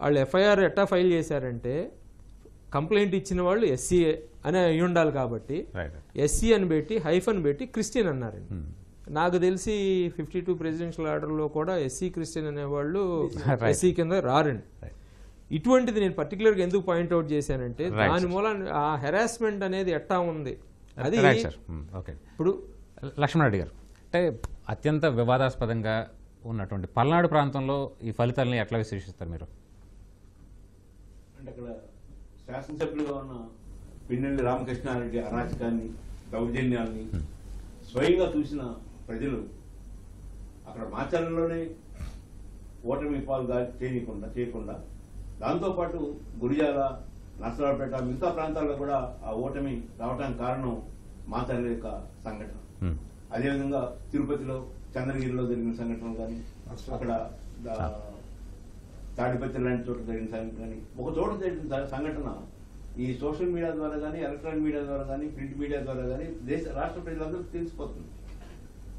వాళ్ళు ఎఫ్ఐఆర్ ఎట్టా ఫైల్ చేశారంటే, కంప్లైంట్ ఇచ్చిన వాళ్ళు ఎస్సీ అని అయి ఉండాలి కాబట్టి ఎస్సీ అని పెట్టి హైఫన్ పెట్టి క్రిస్టియన్ అన్నారండి. నాకు తెలిసి 52 ప్రెసిడెన్షియల్ ఆర్డర్లో కూడా ఎస్సీ క్రిస్టియన్ అనేవాళ్ళు ఎస్సీ కింద రారండి. ఇటువంటిది నేను పర్టికులర్గా ఎందుకు పాయింట్అవుట్ చేశానంటే దాని మూలం ఆ హెరాస్మెంట్ అనేది ఎట్టా ఉంది. అది ఇప్పుడు లక్ష్మణరెడ్డి గారు, అంటే అత్యంత వివాదాస్పదంగా ఉన్నటువంటి పల్నాడు ప్రాంతంలో ఈ ఫలితాలని ఎట్లా విశ్లేషిస్తారు మీరు? అంటే అక్కడ శాసనసభ్యులుగా ఉన్న పిన్నెల్లి రామకృష్ణారెడ్డి అరాచకాన్ని, దౌర్జన్యాన్ని స్వయంగా చూసిన ప్రజలు అక్కడ మాచర్లలోనే ఓటమి పాలు చేయకుండా దాంతోపాటు గురిజాల, నర్సరావుపేట, మిగతా ప్రాంతాల్లో కూడా ఆ ఓటమి రావడానికి కారణం మాచర్ల యొక్క సంఘటన. అదేవిధంగా తిరుపతిలో, చంద్రగిరిలో జరిగిన సంఘటనలు కానీ, అక్కడ తాడిపత్రి లాంటి చోట జరిగిన సంఘటన కానీ, ఒక చోట జరిగిన సంఘటన ఈ సోషల్ మీడియా ద్వారా కానీ, ఎలక్ట్రానిక్ మీడియా ద్వారా కానీ, ప్రింట్ మీడియా ద్వారా కానీ రాష్ట్ర ప్రజలందరికీ తెలిసిపోతుంది.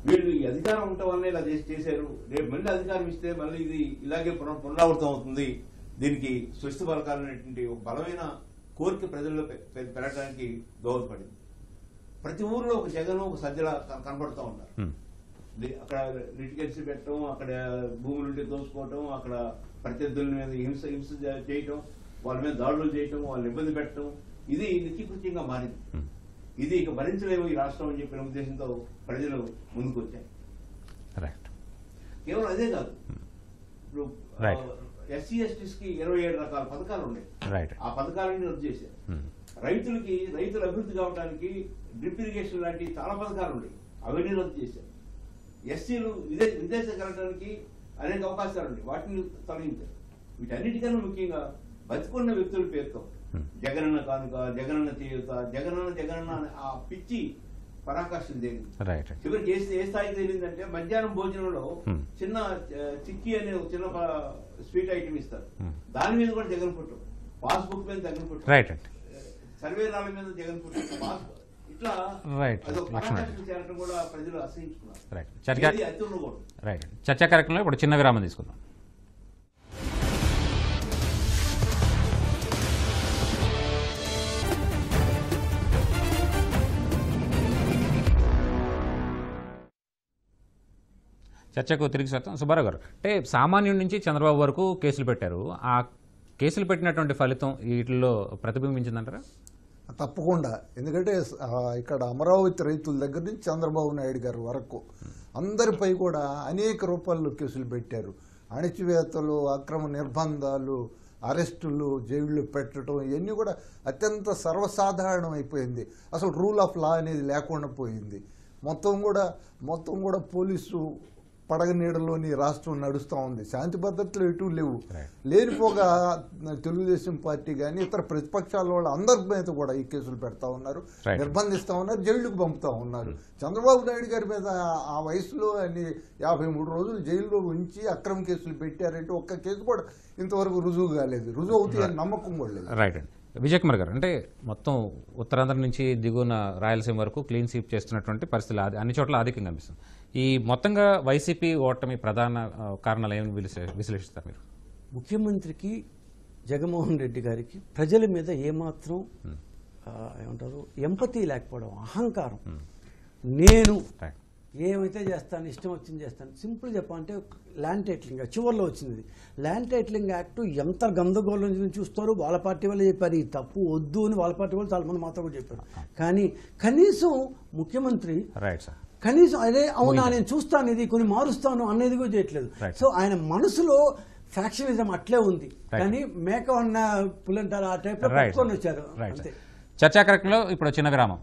వీళ్ళు ఈ అధికారం ఉండటం వల్లే ఇలా చేశారు, రేపు మళ్ళీ అధికారం ఇస్తే మళ్ళీ ఇది ఇలాగే పునరావృతం అవుతుంది, దీనికి స్వస్తి పలకాలనేటువంటి ఒక బలమైన కోరిక ప్రజల్లో పెరగడానికి దోహదపడింది. ప్రతి ఊర్లో ఒక జగన్, ఒక సజ్జల కనబడుతూ ఉంటారు. అక్కడ లిటిగెన్సీ పెట్టడం, అక్కడ భూములుంటే దోచుకోవటం, అక్కడ ప్రత్యర్థుల మీద హింస చేయటం, వాళ్ళ మీద దాడులు చేయటం, వాళ్ళని ఇబ్బంది పెట్టడం, ఇది నిత్యకృత్యంగా మారింది. ఇది ఇక భరించలేము ఈ రాష్ట్రం అని చెప్పిన ఉద్దేశంతో ప్రజలు ముందుకు వచ్చారు. కేవలం అదే కాదు, ఇప్పుడు ఎస్సీ ఎస్టీస్ కి 27 రకాల పథకాలు ఉన్నాయి. ఆ పథకాలన్నీ రద్దు చేశారు. రైతుల అభివృద్ధి కావడానికి డ్రిప్ ఇరిగేషన్ లాంటి చాలా పథకాలు ఉన్నాయి, అవన్నీ రద్దు చేశారు. ఎస్సీలు విదేశం వెళ్ళడానికి అనేక అవకాశాలు ఉన్నాయి, వాటిని తొలగించారు. వీటన్నిటికన్నా ముఖ్యంగా బతికున్న వ్యక్తుల పేరుతో జగనన్న కానుక, జగనన్న చేయూత, జగనన్న ఆ పిచ్చి పరాకాష్ఠలు తేలింది. చివరికి ఏ స్థాయికి తేలిందంటే మధ్యాహ్నం భోజనంలో చిన్న చిక్కీ అనే ఒక చిన్న స్వీట్ ఐటమ్ ఇస్తారు, దాని మీద కూడా జగన్ ఫోటో, పాస్బుక్ మీద జగన్ ఫోటో, సర్వే రాళ్ళ మీద జగన్ ఫోటో, ఇట్లా అదొక పరాకాష్ఠలు చేరడం కూడా ప్రజలు అసహించుకున్నారు. అతి ఉండకూడదు. చర్చా కార్యక్రమంలో ఇప్పుడు చిన్న విరామం తీసుకుందాం. చర్చకు తిరిగి స్వాగతం. సుబ్బారావు గారు, అంటే సామాన్యుడి నుంచి చంద్రబాబు వరకు కేసులు పెట్టారు, ఆ కేసులు పెట్టినటువంటి ఫలితం వీటిల్లో ప్రతిబింబించిందంటారా? తప్పకుండా. ఎందుకంటే ఇక్కడ అమరావతి రైతుల దగ్గర నుంచి చంద్రబాబు నాయుడు గారి వరకు అందరిపై కూడా అనేక రూపాయల్లో కేసులు పెట్టారు. అణచివేతలు, అక్రమ నిర్బంధాలు, అరెస్టులు, జైళ్లు పెట్టడం, ఇవన్నీ కూడా అత్యంత సర్వసాధారణం అయిపోయింది. అసలు రూల్ ఆఫ్ లా అనేది లేకుండా పోయింది. మొత్తం కూడా పోలీసు పడగ నీడలోని రాష్ట్రం నడుస్తూ ఉంది. శాంతి భద్రతలు ఎటు లేవు. లేనిపోగా తెలుగుదేశం పార్టీ కానీ ఇతర ప్రతిపక్షాల వాళ్ళు అందరి మీద కూడా ఈ కేసులు పెడతా ఉన్నారు, నిర్బంధిస్తూ ఉన్నారు, జైలుకు పంపుతా ఉన్నారు. చంద్రబాబు నాయుడు గారి మీద ఆ వయసులో 53 రోజులు జైల్లో ఉంచి అక్రమ కేసులు పెట్టారంటే ఒక్క కేసు కూడా ఇంతవరకు రుజువు కాలేదు. రుజువు అవుతాయని నమ్మకం కూడా లేదు. రైట్ అండి. విజయ్ కుమార్ గారు, అంటే మొత్తం ఉత్తరాంధ్ర నుంచి దిగువన రాయలసీమ వరకు క్లీన్ స్వీప్ చేస్తున్నటువంటి పరిస్థితులు అన్ని చోట్ల ఆధిక్యంగా కనిపిస్తుంది. ఈ మొత్తంగా వైసీపీ ఓటమి ప్రధాన కారణాలు ఏమని విశ్లేషిస్తారు మీరు? ముఖ్యమంత్రికి జగన్మోహన్ రెడ్డి గారికి ప్రజల మీద ఏమాత్రం ఏమంటారు ఎంపతి లేకపోవడం, అహంకారం. నేను ఏమైతే చేస్తాను, ఇష్టం వచ్చింది చేస్తాను. సింపుల్ చెప్పాలంటే ల్యాండ్ టైటిలింగ్ చివరిలో వచ్చింది. ల్యాండ్ టైటిలింగ్ యాక్ట్ ఎంత గందరగోళం చూస్తారు. వాళ్ళ పార్టీ వాళ్ళు చెప్పారు ఈ తప్పు వద్దు అని, వాళ్ళ పార్టీ వాళ్ళు చాలా మంది మాతో కూడా చెప్పారు. కానీ కనీసం ముఖ్యమంత్రి కనీసం అదే అవునా నేను చూస్తాను, ఇది కొన్ని మారుస్తాను అనేది కూడా చేయట్లేదు. సో ఆయన మనసులో ఫ్యాక్షనిజం అట్లే ఉంది, కానీ మేక ఉన్న పులంటారు ఆ టైప్ లో పట్టుకొని వచ్చారు. చర్చా కార్యక్రమంలో ఇప్పుడు చిన్న విరామం.